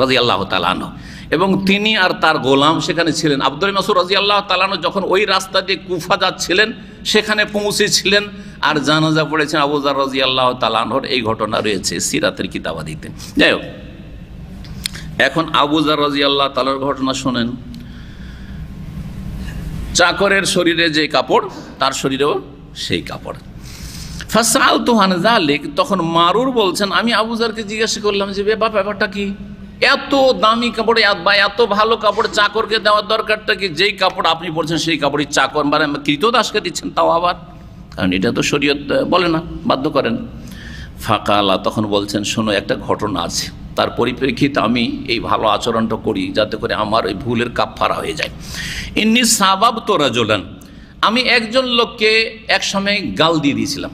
রাদিয়াল্লাহু তাআলা আনহু, এবং তিনি আর তার গোলাম সেখানে ছিলেন। আব্দুল মাসউদ রাদিয়াল্লাহু তাআলা আনহু যখন ওই রাস্তা দিয়ে কুফা যাচ্ছিলেন, সেখানে পৌঁছেছিলেন আর জানাজা পড়েছেন আবু যার রাদিয়াল্লাহু তাআলা আনহুর। এই ঘটনা রয়েছে সিরাতের কিতাবাদিতে। যাই হোক, এখন আবু যার রাদিয়াল্লাহু তাআলার ঘটনা শোনেন। চাকরের শরীরে যে কাপড়, তার শরীরেও সেই কাপড়। ফাসআলতু আন যালিক, তখন মারুর বলছেন, আমি আবু যারকে জিজ্ঞাসা করলাম যে ব্যাপারটা কি, এত দামি কাপড় বা এত ভালো কাপড় চাকরকে দেওয়ার দরকারটা কি? যেই কাপড় আপনি পরছেন সেই কাপড়ই চাকর মানে কৃতদাসকে দিচ্ছেন, তাও আবার, কারণ এটা তো শরীয়ত বলে না, বাধ্য করেন। ফাকালা, তখন বলছেন, শোনো একটা ঘটনা আছে, তার পরিপ্রেক্ষিতে আমি এই ভালো আচরণটা করি যাতে করে আমার ওই ভুলের কাফফারা হয়ে যায়। ইন্নী সাবাবতু রাজুলান, আমি একজন লোককে এক সময় গাল দিয়ে দিয়েছিলাম।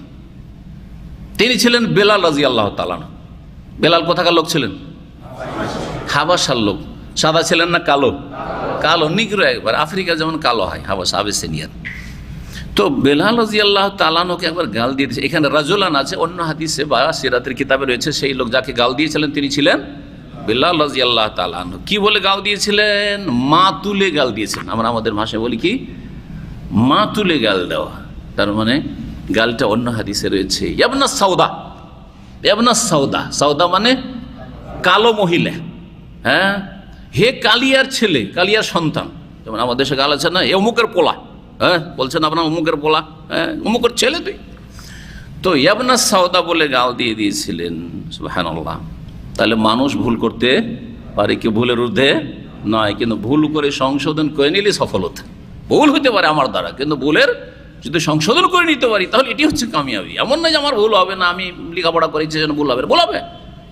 তিনি ছিলেন বেলাল রাদিয়াল্লাহু তাআলা। বেলাল কোথাকার লোক ছিলেন? হাবাসার লোক। সাদা ছিলেন না কালো? কালো, নিগ্রো একবার, আফ্রিকা যেমন কালো হয়, হাবাসা আবিসিনিয়ার। তো বেলাল রাদিয়াল্লাহু তাআলাকে একবার গাল দিয়ে দিয়েছে। এখানে রাজুলান আছে, অন্য হাদিসে বা সিরাতের কিতাবে রয়েছে সেই লোক যাকে গাল দিয়েছিলেন তিনি ছিলেন বেলাল রাদিয়াল্লাহু তাআলা। কি বলে গাল দিয়েছিলেন? মা তুলে গাল দিয়েছেন। আমরা আমাদের ভাষায় বলি কি, মা তুলে গাল দেওয়া। তার মানে গালটা অন্য হাদিসে রয়েছে ইয়াবনা সাউদা, ইয়াবনা সাউদা, সাউদা মানে কালো মহিলা। হ্যাঁ, হে কালিয়ার ছেলে, কালিয়ার সন্তান। যেমন আমাদের দেশে গাল আছে না, এ অমুকের পোলা। হ্যাঁ, বলছেন আপনার অমুকের পোলা, হ্যাঁ অমুকের ছেলে তুই। তো ইয়াবনা সাউদা বলে গাল দিয়ে দিয়েছিলেন। সুবহানাল্লাহ। তাহলে মানুষ ভুল করতে পারে, কি ভুলের ঊর্ধ্বে নয়, কিন্তু ভুল করে সংশোধন করে নিলে সফলতা। ভুল হতে পারে আমার দ্বারা, কিন্তু ভুলের যদি সংশোধন করে নিতে পারি তাহলে এটি হচ্ছে কামিয়াবি। এমন নয় যে আমার ভুল হবে না, আমি লেখাপড়া করেছি যেন ভুল হবে, ভুল হবে,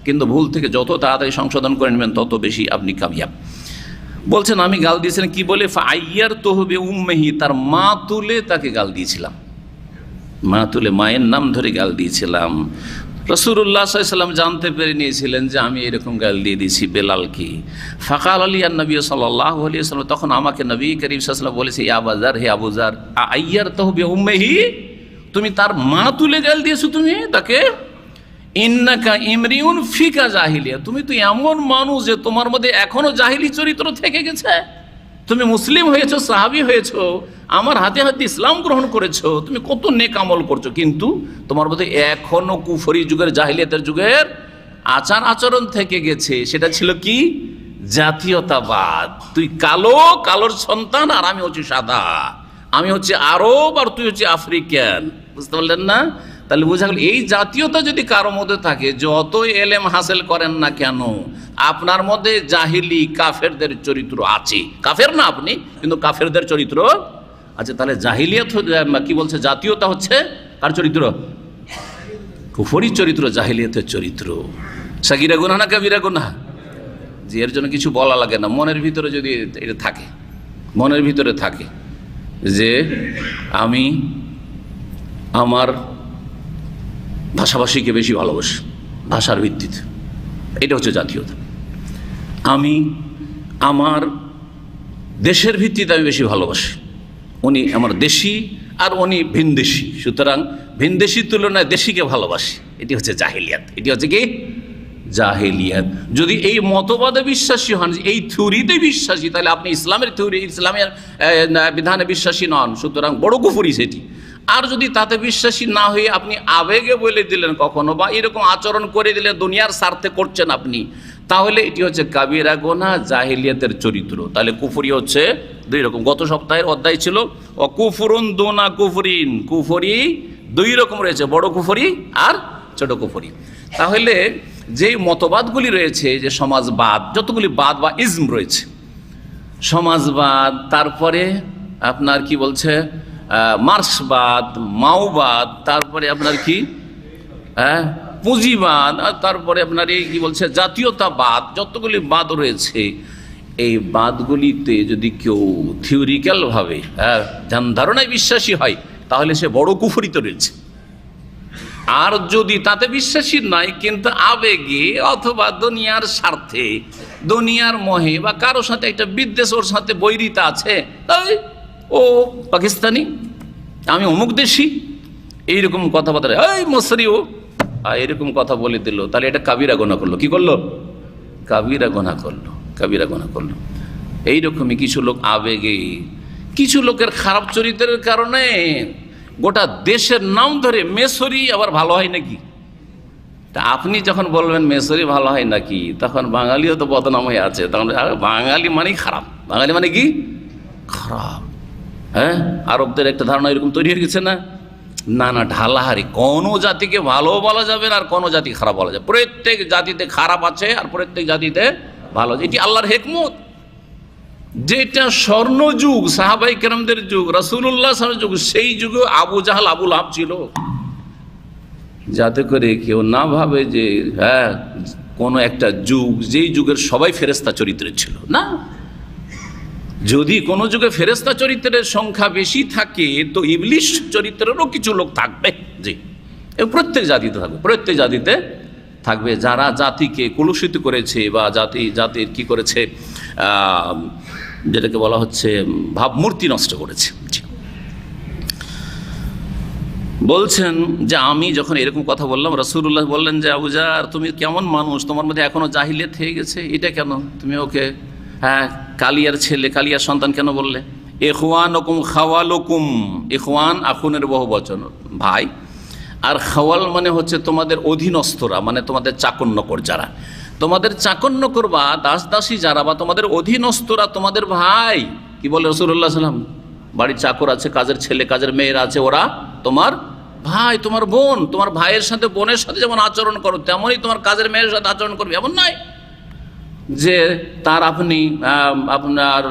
কিন্তু ভুল থেকে যত তাড়াতাড়ি সংশোধন করে নেবেন তত বেশি আপনি কামিয়াব। বলছেন আমি গাল দিয়েছিলাম কি বলে? ফাআইয়ার তহবে উম্মেহি, তার মা তুলে তাকে গাল দিয়েছিলাম, মা তুলে মায়ের নাম ধরে গাল দিয়েছিলাম। রাসূলুল্লাহ সাল্লাল্লাহু আলাইহি ওয়াসাল্লাম জানতে পেরে নিয়েছিলেন যে আমি এরকম গাল দিয়ে দিয়েছি বেলালকে। ফাকাল আলী নবী সাল্লাল্লাহু আলাইহি ওয়াসাল্লাম, তখন আমাকে নবী করিম সাল্লাল্লাহু আলাইহি ওয়াসাল্লাম বলেছে, ইয়া আবু যার, হে আবু যার, আইয়ার তহবে উম্মেহি, তুমি তার মা তুলে গাল দিয়েছো তুমি তাকে? ইন্নাকা ইমরিউন ফিকা জাহিলিয়া, তুমি তো এমন মানুষ যে তোমার মধ্যে এখনো জাহিলি চরিত্র থেকে গেছে। তুমি মুসলিম হয়েছো, সাহাবী হয়েছো, আমার হাতে হাতে ইসলাম গ্রহণ করেছো, তুমি কত নেক আমল করছো, কিন্তু তোমার মধ্যে এখনো কুফরি যুগের, জাহিলিয়াতের যুগের আচার আচরণ থেকে গেছে। সেটা ছিল কি? জাতীয়তাবাদ। তুই কালো, কালোর সন্তান, আর আমি হচ্ছি সাদা, আমি হচ্ছে আরব আর তুই হচ্ছে আফ্রিকান। বুঝতে পারলেন না? তাহলে বোঝা গেল এই জাতীয়তা যদি কারো মধ্যে থাকে, যতই এলেম হাসিল করেন না কেন, আপনার মধ্যে জাহিলি কাফেরদের চরিত্র আছে। কাফের না আপনি, কিন্তু কাফেরদের চরিত্র আছে। তাহলে জাহিলিয়াত কি বলছে? জাতীয়তা হচ্ছে কার চরিত্র? কুফরি চরিত্র, জাহিলিয়াতের চরিত্র। সাগিরা গুনাহ না কাবিরা গুনাহ? যে এর জন্য কিছু বলা লাগে না, মনের ভিতরে যদি এটা থাকে, মনের ভিতরে থাকে যে আমি আমার ভাষাভাষীকে বেশি ভালোবাসি, ভাষার ভিত্তিতে, এটা হচ্ছে জাতীয়তা। আমি আমার দেশের ভিত্তিতে আমি বেশি ভালোবাসি, উনি আমার দেশি আর উনি ভিনদেশি, সুতরাং ভিনদেশির তুলনায় দেশিকে ভালোবাসি, এটি হচ্ছে জাহিলিয়াত। এটি হচ্ছে কি? জাহিলিয়াত। যদি এই মতবাদে বিশ্বাসী হন, এই থিওরিতে বিশ্বাসী, তাহলে আপনি ইসলামের থিওরি, ইসলামের বিধানে বিশ্বাসী নন, সুতরাং বড় কুফরি সেটি। আর যদি তাতে বিশ্বাসী না হয়ে আপনি আবেগে বলে দিলেন কখনো, বা এরকম আচরণ করে দিলেন দুনিয়ার স্বার্থে করছেন আপনি, তাহলে এটি হচ্ছে কাবিরা গুনাহ, জাহিলিয়াতের চরিত্র। তাহলে কুফরি হচ্ছে দুই রকম। গত সপ্তাহের অধ্যায় ছিল কুফরুন দুনা কুফরিন, কুফরি দুই রকম রয়েছে, বড় কুফরি আর ছোট কুফরি। তাহলে যে মতবাদগুলি রয়েছে, যে সমাজবাদ, যতগুলি বাদ বা ইজম রয়েছে, সমাজবাদ, তারপরে আপনার কি বলছে মার্ক্সবাদ, মাওবাদ, তারপরে আপনার কি পুঁজিবাদ, আর তারপরে আপনার এই কি বলছে জাতীয়তাবাদ, যতগুলি বাদ রয়েছে, এই বাদগুলিতে যদি কেউ থিওরিক্যালভাবে ধ্যান ধারণায় বিশ্বাসী হয়, তাহলে সে বড় কুফরিতে রয়েছে। আর যদি তাতে বিশ্বাসী নয়, কিন্তু আবেগে অথবা দুনিয়ার স্বার্থে, দুনিয়ার মোহে, বা কারোর সাথে একটা বিদ্বেষ, ওর সাথে বৈরিতা আছে, তাই ও পাকিস্তানি, আমি অমুক দেশি, এইরকম কথাবার্তা, এই মসরি, ও এরকম কথা বলে দিল, তাহলে এটা কাবিরা গুনাহ করলো। কি করলো? কাবিরা গুনাহ করলো, কাবিরা গুনাহ করলো। এইরকমই কিছু লোক আবেগে, কিছু লোকের খারাপ চরিত্রের কারণে গোটা দেশের নাম ধরে, মেসরি আবার ভালো হয় নাকি? তা আপনি যখন বলবেন মেসরি ভালো হয় নাকি, তখন বাঙালিও তো বদনাম হয়ে আছে, তখন বাঙালি মানেই খারাপ, বাঙালি মানে কি? খারাপ। হ্যাঁ, আরবদের একটা ধারণা এরকম তৈরি হয়ে গেছে না? না না, ঢালাহারি, কোনো জাতিকে ভালো বলা যাবে না আর কোনো জাতি খারাপ বলা যাবে। প্রত্যেক জাতিতে খারাপ আছে আর প্রত্যেক জাতিতে ভালো। এটি আল্লাহর হিকমত। যেটা স্বর্ণযুগ, সাহাবাই কেরামদের যুগ, রাসূলুল্লাহ সাল্লাল্লাহু আলাইহি যুগ, সেই যুগে আবু জাহাল, আবু লাহাব ছিল, যাতে করে কেউ না ভাবে যে কোনো একটা যুগ, যেই যুগের সবাই ফেরেশতা চরিত্রের ছিল না। যদি কোনো যুগে ফেরেশতা চরিত্রের সংখ্যা বেশি থাকে, তো ইবলিশ চরিত্রেরও কিছু লোক থাকবে। জি, প্রত্যেক জাতিতে থাকবে, প্রত্যেক জাতিতে থাকবে, যারা জাতিকে কলুষিত করেছে, বা জাতির কি করেছে, যেটাকে বলা হচ্ছে ভাবমূর্তি নষ্ট করেছে। বলছেন যে আমি যখন এরকম কথা বললাম, রাসূলুল্লাহ বললেন যে আবু জার, তুমি কেমন মানুষ, তোমার মধ্যে এখনো জাহিলিয়াত থেকে গেছে, এটা কেন? তুমি ওকে কালিয়ার ছেলে, কালিয়ার সন্তান কেন বললে? ইখওয়ানুকুম খাওয়ালুকুম, ইখওয়ান আখুনের বহু বচন, ভাই, আর খাওয়াল মানে হচ্ছে তোমাদের অধীনস্থরা, মানে তোমাদের চাকর নকর যারা, তোমাদের চাকর নকর বা দাস দাসী যারা, বা তোমাদের অধীনস্থরা তোমাদের ভাই। কি বলে রাসূলুল্লাহ সাল্লাল্লাহু আলাইহি ওয়াসাল্লাম? বাড়ির চাকর আছে, কাজের ছেলে, কাজের মেয়েরা আছে, ওরা তোমার ভাই, তোমার বোন। তোমার ভাইয়ের সাথে, বোনের সাথে যেমন আচরণ করো, তেমনই তোমার কাজের মেয়ের সাথে আচরণ করবে। এমন নয় যে তার আপনি আপনার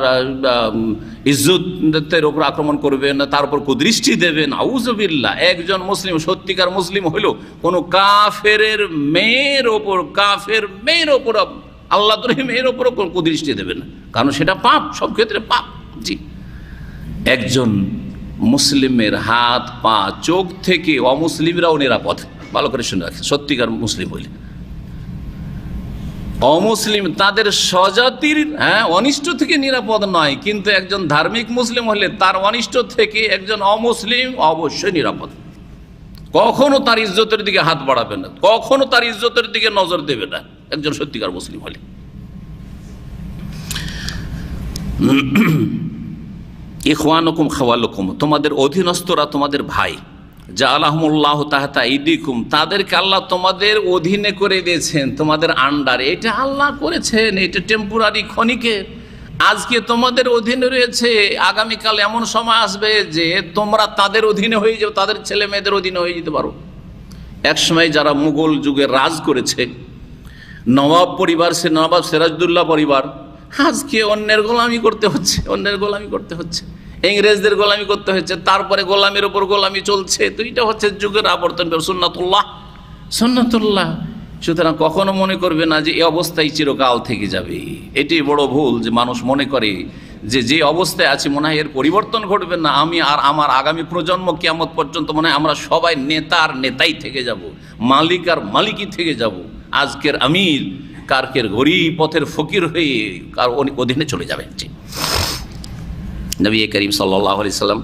ইজ্জতের উপর আক্রমণ করবেন, তার উপর কুদৃষ্টি দেবেন। আউযুবিল্লাহ। একজন মুসলিম, সত্যিকার মুসলিম হইল কোনো কাফের মেয়ের ওপর, আল্লাহদ্রোহী মেয়ের ওপর কুদৃষ্টি দেবেন না, কারণ সেটা পাপ, সব ক্ষেত্রে পাপ। জি, একজন মুসলিমের হাত, পা, চোখ থেকে অমুসলিমরাও নিরাপদ। ভালো করে শুনে রাখেন, সত্যিকার মুসলিম হইলে। অমুসলিম তাদের স্বজাতির অনিষ্ট থেকে নিরাপদ নয়, কিন্তু একজন ধার্মিক মুসলিম হলে তার অনিষ্ট থেকে একজন অমুসলিম অবশ্যই নিরাপদ। কখনো তার ইজ্জতের দিকে হাত বাড়াবে না, কখনো তার ইজ্জতের দিকে নজর দেবে না একজন সত্যিকার মুসলিম হলে। ইখওয়ানুকুম খাওয়ালুকুম, তোমাদের অধীনস্থরা তোমাদের ভাই। জাআলাহুমুল্লাহু তাহতা আইদিকুম, তাদেরকে আল্লাহ তোমাদের অধীনে করে দিয়েছেন, তোমাদের আন্ডারে। এটা আল্লাহ করেছেন, এটা টেম্পোরারি, ক্ষণিকের। আজকে তোমাদের অধীনে রয়েছে, আগামীকাল এমন সময় আসবে যে তোমরা তাদের অধীনে হয়ে যাও, তাদের ছেলে মেয়েদের অধীনে হয়ে যেতে পারো। একসময় যারা মুঘল যুগে রাজ করেছে, নবাব পরিবার, সে নবাব সিরাজউদ্দৌলা পরিবার, আজকে অন্যের গোলামি করতে হচ্ছে, অন্যের গোলামি করতে হচ্ছে, ইংরেজদের গোলামি করতে হচ্ছে, তারপরে গোলামির ওপর গোলামি চলছে। তো এটা হচ্ছে যুগের আবর্তন, সুন্নাতুল্লাহ, সুন্নাতুল্লাহ। সুতরাং কখনো মনে করবে না যে এই অবস্থায় চিরকাল থেকে যাবে। এটি বড় ভুল যে মানুষ মনে করে যে যে অবস্থায় আছে মনে হয় এর পরিবর্তন ঘটবে না, আমি আর আমার আগামী প্রজন্ম কিয়ামত পর্যন্ত মনে হয় আমরা সবাই নেতা আর নেতাই থেকে যাব, মালিক আর মালিকই থেকে যাব। আজকের আমির কারকের গরিব পথের ফকির হয়ে কার অধীনে চলে যাবেন। নবী করিম সাল্লাল্লাহু আলাইহি সাল্লাম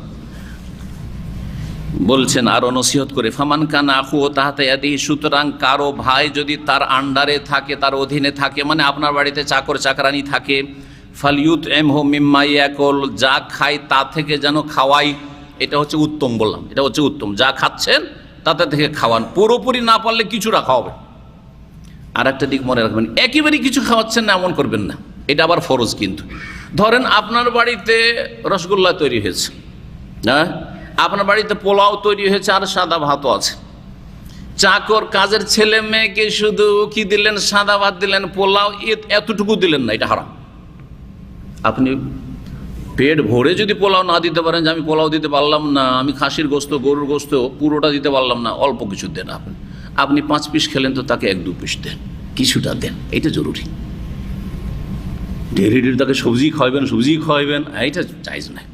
বলছেন আরও নসিহত করে, ফামান কানা আখুহু তাহতা ইয়াদিহি, সুতরাং কারো ভাই যদি তার আন্ডারে থাকে, তার অধীনে থাকে, মানে আপনার বাড়িতে চাকর চাকরানি থাকে, ফালইউতইমহু মিম্মা ইয়াকুল, যা খায় তা থেকে যেন খাওয়াই। এটা হচ্ছে উত্তম, বললাম এটা হচ্ছে উত্তম। যা খাচ্ছেন তাতে থেকে খাওয়ান, পুরোপুরি না পারলে কিছুটা খাওয়াবে। আর একটা দিক মনে রাখবেন, একেবারেই কিছু খাওয়াচ্ছেন না এমন করবেন না, এটা আবার ফরজ। কিন্তু ধরেন আপনার বাড়িতে রসগোল্লা তৈরি হয়েছে, হ্যাঁ, আপনার বাড়িতে পোলাও তৈরি হয়েছে আর সাদা ভাতও আছে, চাকর কাজের ছেলে মেয়েকে শুধু কি দিলেন, সাদা ভাত দিলেন, পোলাও এতটুকু দিলেন না, এটা হারাম। আপনি পেট ভরে যদি পোলাও না দিতে পারেন, যে আমি পোলাও দিতে পারলাম না, আমি খাসির গোস্ত, গরুর গোস্ত পুরোটা দিতে পারলাম না, অল্প কিছু দেন। আপনি 5 পিস খেলেন তো তাকে 1-2 পিস দেন, কিছুটা দেন, এটা জরুরি। ঢেরে ঢেরে তাকে সবজি খাওয়াবেন, এটা চাইজ নাই।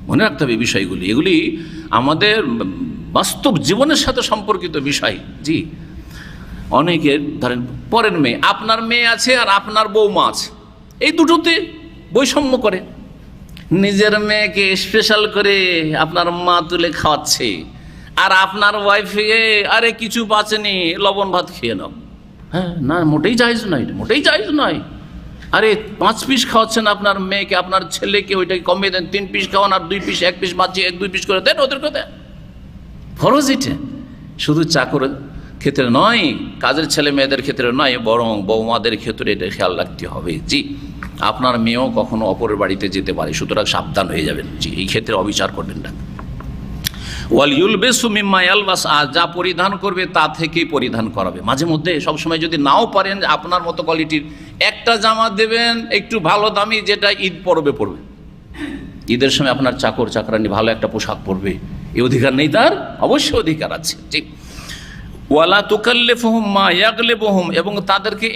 মনে রাখতে হবে বিষয়গুলি, এগুলি আমাদের বাস্তব জীবনের সাথে সম্পর্কিত বিষয়। জি, অনেকের ধরেন পরের মেয়ে, আপনার মেয়ে আছে আর আপনার বৌমা আছে, এই দুটোতে বৈষম্য করে। নিজের মেয়েকে স্পেশাল করে আপনার মা তুলে খাওয়াচ্ছে, আর আপনার ওয়াইফে আরে কিছু বাঁচেনি, লবণ ভাত খেয়ে নাও। হ্যাঁ, না, মোটেই জায়েজ নয়, মোটেই জায়েজ নয়। আরে 5 পিস খাওয়াচ্ছেন আপনার মেয়েকে, আপনার ছেলেকে ওইটাকে কমিয়ে দেন, 3 পিস খাওয়ান, আর 2 পিস, 1 পিস বাঁচিয়ে 1-2 পিস করে দেন ওদেরকে দেন। ফরজ এটা, শুধু চাকরের ক্ষেত্রে নয়, কাজের ছেলে মেয়েদের ক্ষেত্রে নয়, বরং বৌমাদের ক্ষেত্রে এটা খেয়াল রাখতে হবে। জি, আপনার মেয়েও কখনো অপরের বাড়িতে যেতে পারে, সুতরাং সাবধান হয়ে যাবেন। জি, এই ক্ষেত্রে অবিচার করবেন না। ওয়াল ইউলবিসু মিম্মা ইয়ালবাস, যা পরিধান করবে তা থেকেই পরিধান করাবে। মাঝে মধ্যে, সবসময় যদি নাও পারেন আপনার মতো কোয়ালিটির একটা জামা দেবেন, একটু ভালো দামি, যেটা ঈদ পরবে। ঈদের সময় আপনার চাকর চাকরানি ভালো একটা পোশাক পরবে, এই অধিকার নেই তার? অবশ্যই অধিকার আছে। ঠিক, ওয়ালা তুকাল্লিফুহুম মা ইয়াগলিবুহুম, এবং তাদেরকে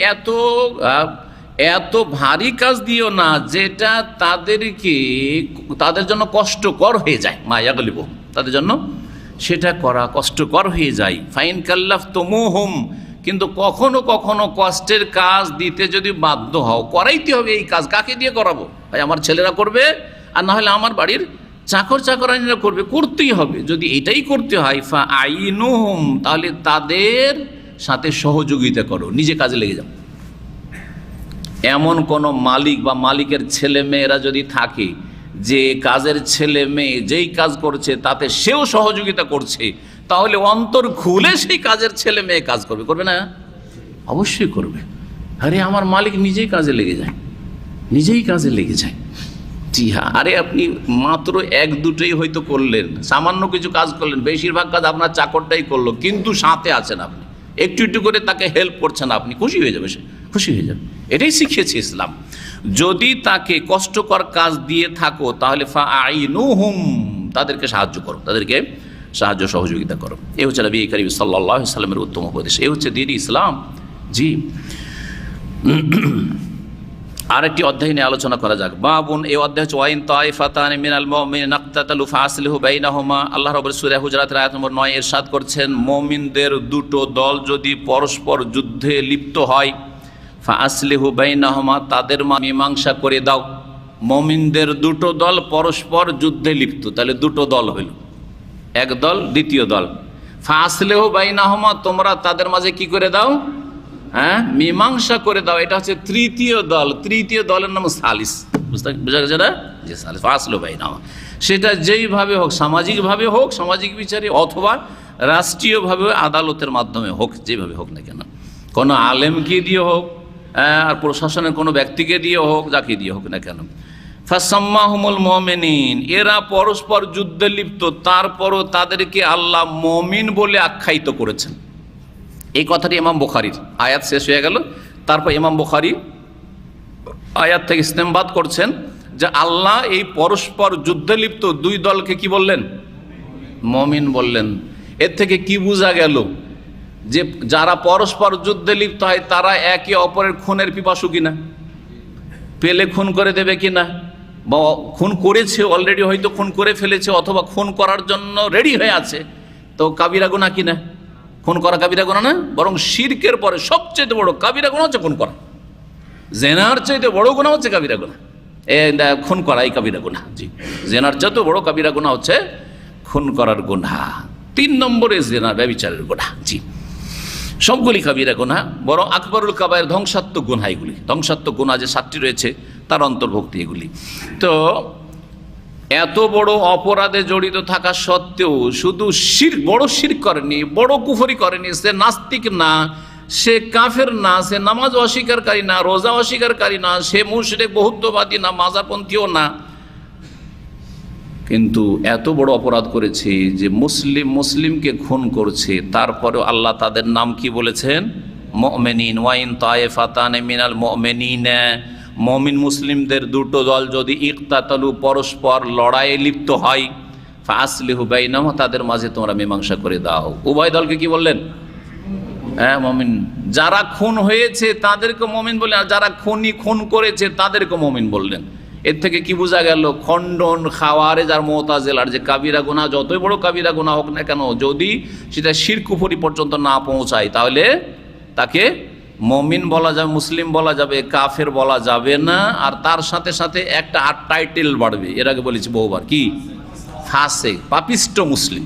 এত ভারী কাজ দিও না যেটা তাদের জন্য কষ্টকর হয়ে যায়। মা ইয়াগলিবুহুম, তাদের জন্য সেটা করা কষ্টকর হয়ে যায়। ফাইন কাল্লাফতুমুহুম, কিন্তু কখনো কখনো কষ্টের কাজ দিতে যদি বাধ্য হও, করাইতে হবে এই কাজ। কাকে দিয়ে করাবো? ভাই আমার ছেলেরা করবে, আর না হলে আমার বাড়ির চাকর চাকরানিরা করবে, করতেই হবে। যদি এটাই করতে হয়, ফা আইনুহুম, তাহলে তাদের সাথে সহযোগিতা করো, নিজে কাজে লেগে যাও। এমন কোনো মালিক বা মালিকের ছেলে মেয়েরা যদি থাকে যে কাজের ছেলে মেয়ে যেই কাজ করছে তাতে সেও সহযোগিতা করছে, তাহলে অন্তর খুলে সেই কাজের ছেলে মেয়ে কাজ করবে না? অবশ্যই করবে। আরে আমার মালিক নিজেই কাজে লেগে যায়। জি হ্যাঁ, আরে আপনি মাত্র 1-2টোই হয়তো করলেন, সামান্য কিছু কাজ করলেন, বেশিরভাগ কাজ আপনার চাকরটাই করলো, কিন্তু সাথে আছেন আপনি, একটু একটু করে তাকে হেল্প করছেন, আপনি খুশি হয়ে যাবে, সে খুশি হয়ে যাবে। এটাই শিখিয়েছে ইসলাম। যদি তাকে কষ্টকর কাজ দিয়ে থাকো তাহলে ফা আইনুহুম, তাদেরকে সাহায্য করো, তাদেরকে সাহায্য সহযোগিতা করো। এই হচ্ছে নবী করিম সাল্লাল্লাহু আলাইহি সাল্লামের উত্তম উপদেশ, এই হচ্ছে দ্বীন ইসলাম। জি, আরেকটি অধ্যায় নিয়ে আলোচনা করা যাক। বাবুন, এই অধ্যায় হচ্ছে ওয়াইন তাইফাতানি মিনাল মুমিনিনা ইকতাতালু ফাসলিহু বাইনাহুমা। আল্লাহ রাব্বুল সূরা হুজুরাতের আয়াত নম্বর 9 ইরশাদ করছেন, মুমিনদের দুটো দল যদি পরস্পর যুদ্ধে লিপ্ত হয়, ফাসলিহু বাইনাহুমা, তাদের মীমাংসা করে দাও। মুমিনদের দুটো দল পরস্পর যুদ্ধে লিপ্ত, তাহলে দুটো দল হইল, এক দল দ্বিতীয় দল। ফাসলেহু বাইনাহুমা, তোমরা তাদের মাঝে কি করে দাও, হ্যাঁ, মীমাংসা করে দাও। এটা হচ্ছে তৃতীয় দল, তৃতীয় দলের নাম সালিস। বুঝা গেছে না, যে সালিস ফাসলেহু বাইনাহুমা, সেটা যেইভাবে হোক, সামাজিকভাবে হোক, সামাজিক বিচারে, অথবা রাষ্ট্রীয়ভাবে আদালতের মাধ্যমে হোক, যেভাবে হোক না কেন, কোনো আলেমকে দিয়ে হোক, আর প্রশাসনের কোনো ব্যক্তিকে দিয়ে হোক, যাকে দিয়ে হোক না কেন। ফাসাম্মাহুমুল মুমিনিন, এরা পরস্পর যুদ্ধে লিপ্ত, তারপরও তাদেরকে আল্লাহ মুমিন বলে আখ্যায়িত করেছেন। এই কথাটি ইমাম বুখারীর, আয়াত শেষ হয়ে গেল, তারপর ইমাম বুখারী আয়াত থেকে ইস্তেমবাদ করছেন যে আল্লাহ এই পরস্পর যুদ্ধে লিপ্ত দুই দলকে কি বললেন, মুমিন বললেন। এর থেকে কি বোঝা গেল, যে যারা পরস্পর যুদ্ধে লিপ্ত হয় তারা একে অপরের খুনের পিপাসু কিনা, পেলে খুন করে দেবে কিনা, বা খুন করেছে, অলরেডি হয়তো খুন করে ফেলেছে, অথবা খুন করার জন্য রেডি হয়ে আছে, তো কাবিরা গুনাহ কিনা? খুন করা কাবিরা গুনাহ না, বরং শিরকের পরে সবচেয়ে বড় কাবিরা গুনাহ হচ্ছে খুন করা। জেনার চাইতে বড় গুনাহ হচ্ছে কাবিরা গুনাহ, খুন করা, এই কাবিরা গুনাহ। জি, জেনার চাইতে বড় কাবিরা গুনাহ হচ্ছে খুন করার গুনাহ। 3 নম্বরে জেনা, ব্যভিচারের গুনাহ। জি, সবগুলি কাবিরা গুনাহ, বরং আকবরুল কাবায়ের, ধ্বংসাত্মক গুনাহ, এগুলি ধ্বংসাত্মক গুনাহ যে 7টি রয়েছে তার অন্তর্ভুক্ত এগুলি। তো এত বড় অপরাধে জড়িত থাকা সত্ত্বেও শুধু শিরক, বড় শিরক করেনি, বড় কুফরি করেনি, সে নাস্তিক না, সে কাফের না, সে নামাজ অস্বীকারী না, রোজা অস্বীকারী না, সে মুশরিক বহুত্ববাদী না, মাজারপন্থীও না, কিন্তু এত বড় অপরাধ করেছে যে মুসলিমকে খুন করছে, তারপরেও আল্লাহ তাদের নাম কি বলেছেন, মুমিনিন। ওয়াইন তায়েফাতানে মিনাল মুমিনিন, মুমিন মুসলিমদের দুটো দল যদি ইকতাতালু, পরস্পর লড়াইয়ে লিপ্ত হয়, ফাসলিহু বাইনাহুমা, তাদের মাঝে তোমরা মীমাংসা করে দাও। উভয় দলকে কি বললেন, হ্যাঁ, মুমিন। যারা খুন হয়েছে তাদেরকে মুমিন বললেন, আর যারা খুন করেছে তাদেরকে মুমিন বললেন। এর থেকে কি বোঝা গেল, খণ্ডন খাওয়ারেজ আর মুতাজিলার যে কাবিরা গুনাহ, যতই বড় কাবিরা গুনাহ হোক না কেন, যদি সেটা শিরক কুফরি পর্যন্ত না পৌঁছায়, তাহলে তাকে মুমিন বলা যাবে, মুসলিম বলা যাবে, কাফের বলা যাবে না। আর তার সাথে সাথে একটা আর টাইটেল বাড়বে, এর আগে বলেছি বহুবার, কি, ফাসেক, পাপিষ্ট মুসলিম,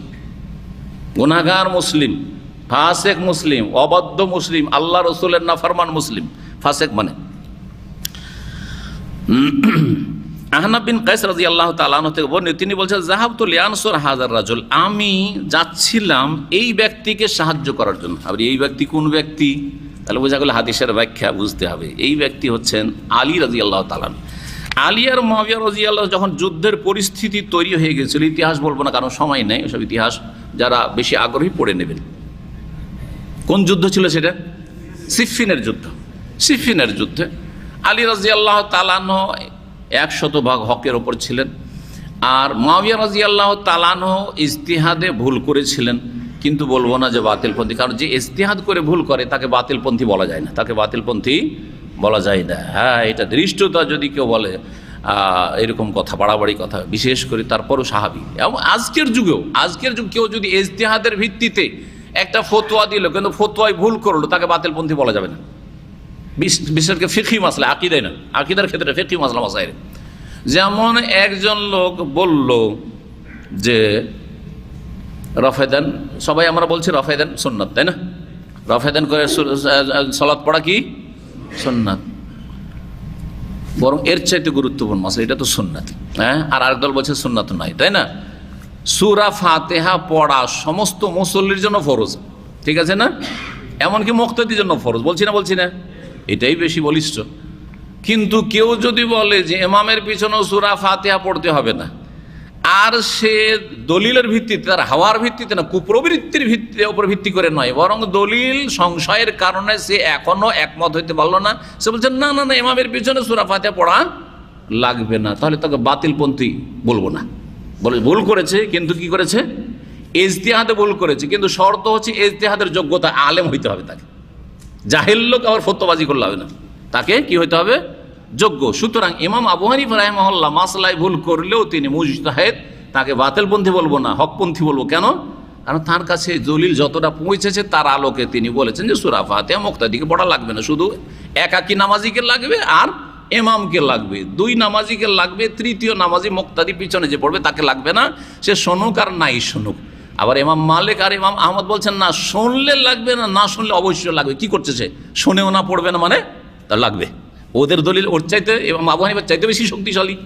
গুনাহগার মুসলিম, ফাসেক মুসলিম, অবাধ্য মুসলিম, আল্লাহ রসুলের নাফরমান মুসলিম। ফাসেক মানে আহনাব বিন কাইস রাদিয়াল্লাহু তাআলা আনহু থেকে বর্ণিত, তিনি বলছেন, যাহাবতু লিয়ানসুর হাযার রাজুল, আমি যাচ্ছিলাম এই ব্যক্তিকে সাহায্য করার জন্য। আর এই ব্যক্তি কোন ব্যক্তি? তাহলে বোঝা গেল হাদিসের ব্যাখ্যা বুঝতে হবে। এই ব্যক্তি হচ্ছেন আলী রাদিয়াল্লাহু তাআলা। আলী আর মুআবিয়া রাদিয়াল্লাহু, যখন যুদ্ধের পরিস্থিতি তৈরি হয়ে গেছিল, ইতিহাস বলবো না কারণ সময় নেই, ওসব ইতিহাস যারা বেশি আগ্রহী পড়ে নেবেন। কোন যুদ্ধ ছিল সেটা? সিফফিনের যুদ্ধ। সিফফিনের যুদ্ধে আলী রাদিয়াল্লাহু তাআলা 100% হকের ওপর ছিলেন, আর মুআবিয়া রাদিয়াল্লাহু তাআলা ইজতিহাদে ভুল করেছিলেন, কিন্তু বলবো না যে বাতিলপন্থী, কারণ যে ইজতিহাদ করে ভুল করে তাকে বাতিলপন্থী বলা যায় না, তাকে বাতিলপন্থী বলা যায় না। হ্যাঁ, এটা দৃষ্টতা যদি কেউ বলে এরকম কথা, বাড়াবাড়ি কথা, বিশেষ করে তারপরও সাহাবী। এবং আজকের যুগ কেউ যদি ইজতিহাদের ভিত্তিতে একটা ফতোয়া দিল, কিন্তু ফতোয়ায় ভুল করলো, তাকে বাতিলপন্থী বলা যাবে না। বিশেষ করে ফিকহি মাসলা, আকিদায় না, আকিদার ক্ষেত্রে ফিকহি মাসলা মাসাইলে। যেমন একজন লোক বলল যে রফেদান, সবাই আমরা বলছি রফেদান সুন্নাত, তাই না? রফেদান করে সালাত পড়া কি সুন্নাত, বরং এর চাইতে গুরুত্বপূর্ণ মাসলা, এটা তো সুন্নাত। হ্যাঁ, আর আরেকদল বলছে সুন্নাত নয়, তাই না? সূরা ফাতিহা পড়া সমস্ত মুসল্লির জন্য ফরজ, ঠিক আছে না? এমনকি মুক্তাদির জন্য ফরজ, বলছি না? এটাই বেশি বলিষ্ঠ। কিন্তু কেউ যদি বলে যে ইমামের পিছনেও সূরা ফাতিহা পড়তে হবে না, আর সে দলিলের ভিত্তিতে, তার হাওয়ার ভিত্তিতে না, কুপ্রবৃত্তির উপর ভিত্তি করে নয়, বরং দলিল সংশয়ের কারণে সে এখনো একমত হইতে পারলো না, সে বলছে না ইমামের পিছনে সূরা ফাতিহা পড়া লাগবে না, তাহলে তাকে বাতিলপন্থী বলবো না। বলে ভুল করেছে, কিন্তু কি করেছে? ইজতিহাদে ভুল করেছে, কিন্তু শর্ত হচ্ছে ইজতিহাদের যোগ্যতা, আলেম হইতে হবে তাকে। জাহেল লোক আবার ফতোয়াবাজি করলে হবে না, তাকে কি হইতে হবে? যোগ্য। সুতরাং ইমাম আবু হানিফা রাহিমাহুল্লাহ মাসলায় ভুল করলেও তিনি মুজতাহিদ, তাকে বাতিলপন্থী বলবো না, হকপন্থী বলবো। কেন? কারণ তার কাছে দলিল যতটা পৌঁছেছে তার আলোকে তিনি বলেছেন যে সূরা ফাতিহা মুক্তাদিকে পড়া লাগবে না, শুধু একাকী নামাজিকে লাগবে আর ইমামকে লাগবে, 2 নামাজিকে লাগবে, তৃতীয় নামাজি মুক্তাদি পিছনে যে পড়বে তাকে লাগবে না, সে শুনুক আর নাই শুনুক। আবার ইমাম মালিক আর ইমাম আহমদ বলছেন না, শুনলে লাগবে না, না শুনলে অবশ্যই লাগবে। কি করছে সে? শুনেও না পড়বে না মানে তার লাগবে। ওদের দলিল ওর চাইতে, ইমাম আবু হানিফার চাইতে বেশি শক্তিশালী।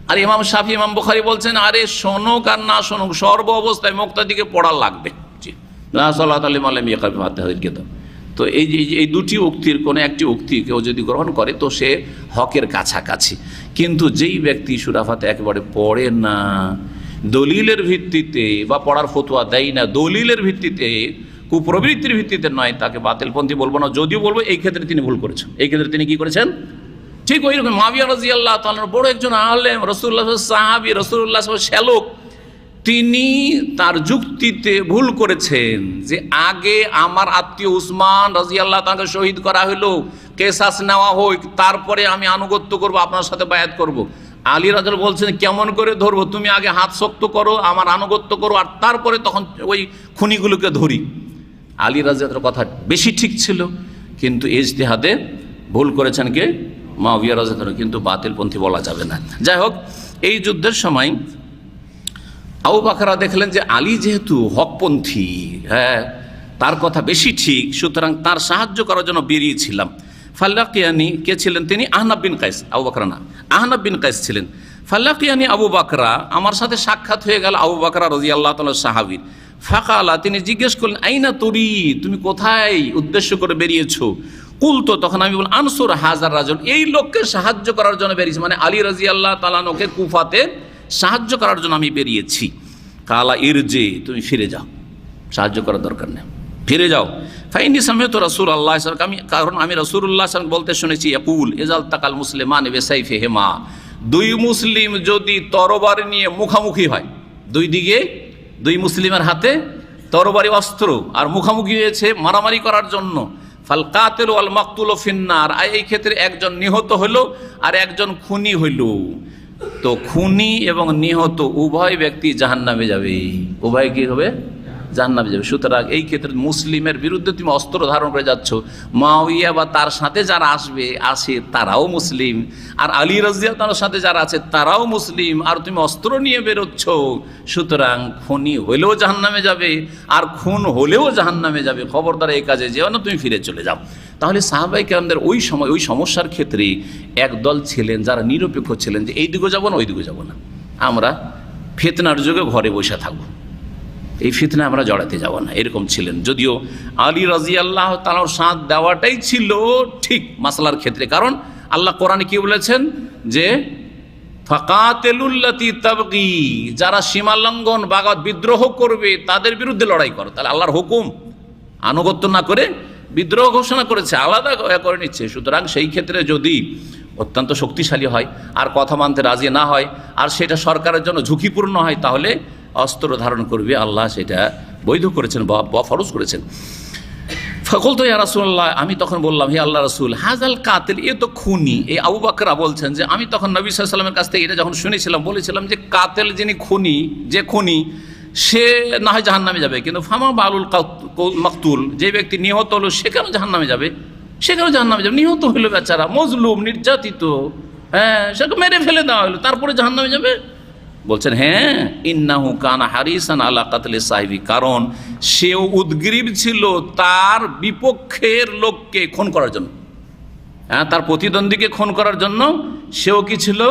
আর ইমাম শাফি, ইমাম বুখারী বলছেন আরে শোনুক আর না শোনুক সর্ব অবস্থায় মুক্তাদিকে পড়া লাগবে। জি, না সাল্লাল্লাহু আলাইহি ওয়া সাল্লাম ইয়াকাবি ফাতিহার কিতাব। তো এই দুটি উক্তির কোনো একটি উক্তি কেউ যদি গ্রহণ করে তো সে হকের কাছাকাছি। কিন্তু যেই ব্যক্তি সূরা ফাতিহা একেবারে পড়ে না, দলিলের ভিত্তিতে বা পড়ার ফতোয়া দেয় না, দলিলের ভিত্তিতে, কুপ্রবৃত্তির ভিত্তিতে নয়, তাকে বাতিলপন্থী বলবো না। যদিও বলবো এই ক্ষেত্রে তিনি ভুল করেছেন। এই ক্ষেত্রে তিনি কি করেছেন? ঠিক ওই রকম মুআবিয়া রাদিয়াল্লাহু তাআলা বড় একজন আলেম, রাসূলুল্লাহ সাহাবী, রাসূলুল্লাহ শ্যালক, তিনি তার যুক্তিতে ভুল করেছেন যে আগে আমার আত্মীয় উসমান রাদিয়াল্লাহু তাআলাকে শহীদ করা হলো, কেসাস নেওয়া হোক, তারপরে আমি আনুগত্য করব, আপনার সাথে বায়াত করব। আলী রাদিয়াল্লাহু বলছেন কেমন করে ধরবো? তুমি আগে হাত শক্ত করো, আমার আনুগত্য করো, আর তারপরে তখন ওই খুনিগুলোকে ধরি। আলী রাদিয়াল্লাহু কথা বেশি ঠিক ছিল, কিন্তু ইজতিহাদে ভুল করেছেন কে? মুআবিয়া রাদিয়াল্লাহু। কিন্তু বাতিলপন্থী বলা যাবে না। যাই হোক, এই যুদ্ধের সময় আবু বকর দেখলেন যে আলী যেহেতু হকপন্থী, হ্যাঁ, তার কথা বেশি ঠিক, সুতরাং তার সাহায্য করার জন্য বেরিয়েছিলাম। ফাল্লাকিয়ানি কে ছিলেন? তিনি আহনাব বিন কাইস, আবু বকর না, আহনাব বিন কাইস ছিলেন। ফাল্লাকিয়ানি আবু বকরা, আমার সাথে সাক্ষাৎ হয়ে গেল আবু বকর রাদিয়াল্লাহু তাআলা সাহাবীর। ফাকালা, তিনি জিজ্ঞেস করলেন আইনা তুরি, তুমি কোথায় উদ্দেশ্য করে বেরিয়েছো? কুলতো, তখন আমি বললাম আনসুর হাজার রাজুল, এই লোককে সাহায্য করার জন্য বেরিয়েছি, মানে আলী রাদিয়াল্লাহু তাআলা আনহুকে কুফাতে সাহায্য করার জন্য আমি বেরিয়েছি। কালা ইরজি, তুমি ফিরে যাও, সাহায্য করার দরকার নেই, ফিরে যাও। ফাইনি সামিয়তু রাসূলুল্লাহ সাল্লাল্লাহু আলাইহি ওয়াসাল্লাম, কারণ আমি রাসূলুল্লাহ সাল্লাল্লাহু আলাইহি ওয়াসাল্লাম বলতে শুনেছি ইয়াকুল ইজাল তাকাল মুসলিমান বিসাইফিহিমা, দুই মুসলিম যদি তরবারি নিয়ে মুখামুখি হয়, দুই দিকে দুই মুসলিমের হাতে তরবারি অস্ত্র আর মুখামুখি হয়েছে মারামারি করার জন্য, ফাল কাতিল ওয়াল মাকতুল ফিন্নার, এই ক্ষেত্রে একজন নিহত হইল আর একজন খুনি হইল, তো খুনি এবং নিহত উভয় ব্যক্তি জাহান্নামে যাবে। উভয় কি হবে? জাহান্নামে যাবে। সুতরাং এই ক্ষেত্রে মুসলিমের বিরুদ্ধে তুমি অস্ত্র ধারণ করে যাচ্ছ, মুআবিয়া বা তার সাথে যারা আসে তারাও মুসলিম, আর আলী রাদিয়াল্লাহু তাআলার সাথে যারা আছে তারাও মুসলিম, আর তুমি অস্ত্র নিয়ে বেরোচ্ছ। সুতরাং খুনি হলেও জাহান্নামে যাবে আর খুন হলেও জাহান্নামে যাবে। খবরদার এই কাজে যেও না, তুমি ফিরে চলে যাও। তাহলে সাহাবায়ে কেরামদের ওই সময় ওই সমস্যার ক্ষেত্রে একদল ছিলেন যারা নিরপেক্ষ ছিলেন, যে এই দিকে যাবো না ওই দিকে যাবো না, আমরা ফিতনার যুগে ঘরে বসে থাকবো, এই ফিতনা আমরা জড়াতে যাব না, এরকম ছিলেন। যদিও আলী রাদিয়াল্লাহু তাআলার সাথ দেওয়াটাই ছিল ঠিক মাসলার ক্ষেত্রে, কারণ আল্লাহ কোরআনে কি বলেছেন যে ফাকাতিলুল্লাতী তাবগী, যারা সীমা লঙ্ঘন বাগাত বিদ্রোহ করবে তাদের বিরুদ্ধে লড়াই করো। তাহলে আল্লাহর হুকুম আনুগত্য না করে বিদ্রোহ ঘোষণা করেছে, আলাদা করে নিচ্ছে। সুতরাং সেই ক্ষেত্রে যদি অত্যন্ত শক্তিশালী হয় আর কথা মানতে রাজি না হয় আর সেটা সরকারের জন্য ঝুঁকিপূর্ণ হয়, তাহলে অস্ত্র ধারণ করবে। আল্লাহ সেটা বৈধ করেছেন বা ফরজ করেছেন। ফকুল তো ইয়া রাসূলুল্লাহ, আমি তখন বললাম হে আল্লাহ রাসূল, হাজাল কাতিল, এ তো খুনি। এই আবু বকর বলছেন যে আমি তখন নবী সাল্লাল্লাহু আলাইহি ওয়াসাল্লামের কাছ থেকে এটা যখন শুনেছিলাম বলেছিলাম যে কাতিল যিনি খুনি, যে খুনি সে না হয় জাহান্নামে যাবে, কিন্তু ফামা বালুল মাকতুল, যে ব্যক্তি নিহত হলো সে কেন জাহান্নামে যাবে? সে কেন জাহান্নামে যাবে? নিহত হইলো বেচারা, মজলুম, নির্যাতিত, হ্যাঁ, সেকে মেরে ফেলে দেওয়া হলো, তারপরে জাহান্নামে যাবে? বলছেন হ্যাঁ, ইন্নাহু কানা হারিসান আলা কাতলি সাহিবি, কারণ সেও উদগ্রীব ছিল তার বিপক্ষের লোককে খুন করার জন্য, হ্যাঁ, তার প্রতিদ্বন্দ্বীকে খুন করার জন্য সেও কি ছিল?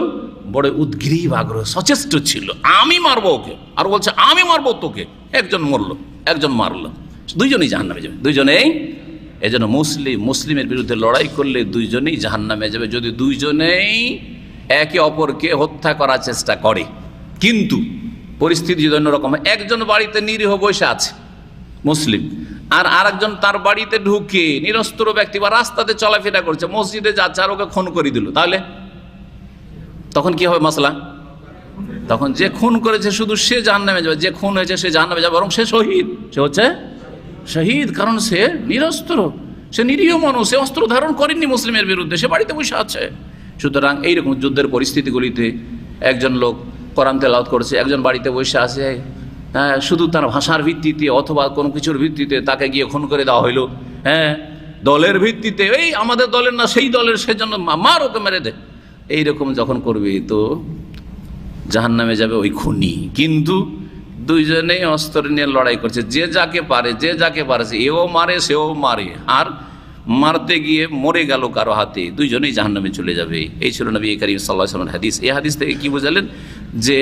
বড় উদগ্রীব, আগ্রহ, সচেষ্ট ছিল, আমি মারবো ওকে, আর বলছে আমি মারবো তোকে। একজন মরলো, একজন মারলো, দুইজনেই জাহান্নামে যাবে, দুইজনেই। এজন্য মুসলিমের বিরুদ্ধে লড়াই করলে দুইজনেই জাহান্নামে যাবে, যদি দুইজনেই একে অপরকে হত্যা করার চেষ্টা করে। কিন্তু পরিস্থিতি যদি অন্যরকম, একজন বাড়িতে নিরীহ বসে আছে মুসলিম, আর আরেকজন তার বাড়িতে ঢুকে নিরস্ত্র ব্যক্তি বা রাস্তাতে চলাফেরা করছে, মসজিদে যাচ্ছে আর ওকে খুন করে দিল, তাহলে তখন কি হবে মাসলা? তখন যে খুন করেছে শুধু সে জাহান্নামে যাবে, যে খুন হয়েছে সে জাহান্নামে যাবে, বরং সে শহীদ, সে হচ্ছে শহীদ, কারণ সে নিরস্ত্র, সে নিরীহ মানুষ, সে অস্ত্র ধারণ করেননি মুসলিমের বিরুদ্ধে, সে বাড়িতে বসে আছে। সুতরাং এইরকম যুদ্ধের পরিস্থিতিগুলিতে একজন লোক কোরআন তেলাওয়াত করছে, একজন বাড়িতে বসে আছে, হ্যাঁ, শুধু তার ভাষার ভিত্তিতে অথবা কোনো কিছুর ভিত্তিতে তাকে গিয়ে খুন করে দেওয়া হইলো, হ্যাঁ, দলের ভিত্তিতে, এই আমাদের দলের না সেই দলের, সেজন্য মার ওকে মেরে দে, এইরকম যখন করবে তো জাহান্নামে যাবে ওই খুনি। কিন্তু দুইজনেই অস্ত্র নিয়ে লড়াই করছে, যে যাকে পারেছে, এও মারে সেও মারে, আর মারতে গিয়ে মরে গেল কারো হাতে, দুইজনেই জাহান্নামে চলে যাবে। এই ছিল নবী করিম সাল্লাল্লাহু আলাইহি ওয়াসাল্লামের হাদিস। এই হাদিস থেকে কি বুঝালেন? যে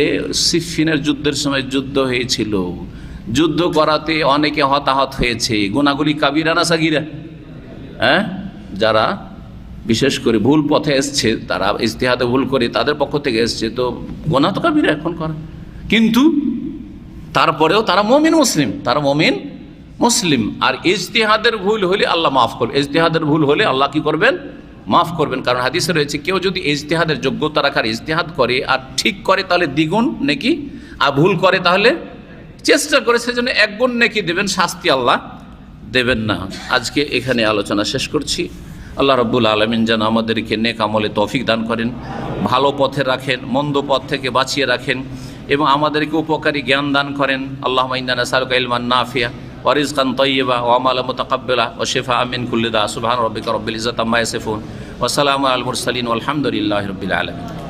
সিফফিনের যুদ্ধের সময় যুদ্ধ হয়েছিল, যুদ্ধ করাতে অনেকে হতাহত হয়েছে। গুনাহগুলি কাবিরা না সাগীরা? যারা বিশেষ করে ভুল পথে এসছে, তারা ইজতিহাদে ভুল করে তাদের পক্ষ থেকে এসছে, তো গুনাহ তো কাবিরা এখন করে, কিন্তু তারপরেও তারা মুমিন মুসলিম। আর ইজতিহাদের ভুল হলে আল্লাহ মাফ করবেন, ইজতিহাদের ভুল হলে আল্লাহ কি করবেন? মাফ করবেন। কারণ হাদিসে রয়েছে, কেউ যদি ইজতিহাদের যোগ্যতা রাখার ইজতিহাদ করে আর ঠিক করে তাহলে দ্বিগুণ নেকি, আর ভুল করে তাহলে চেষ্টা করে সেজন্য একগুণ নেকি দেবেন, শাস্তি আল্লাহ দেবেন না। আজকে এখানে আলোচনা শেষ করছি। আল্লাহ রাব্বুল আলামিন যেন আমাদেরকে নেক আমলে তৌফিক দান করেন, ভালো পথে রাখেন, মন্দ পথ থেকে বাঁচিয়ে রাখেন, এবং আমাদেরকে উপকারী জ্ঞান দান করেন। আল্লাহুম্মা ইন্না নাসআলুকা ইলমান নাফিয়া ওয়া রিজকান তাইয়্যিবা ওয়া আমালান মুতাকাব্বালা ওয়া শিফাআন মিন কুল্লি দা। সুবহানা রাব্বিকা রাব্বিল ইজ্জাতি আম্মা ইয়াসিফুন ওয়া সালামুন আলাল মুরসালিন ওয়াল হামদুলিল্লাহি রাব্বিল আলামিন।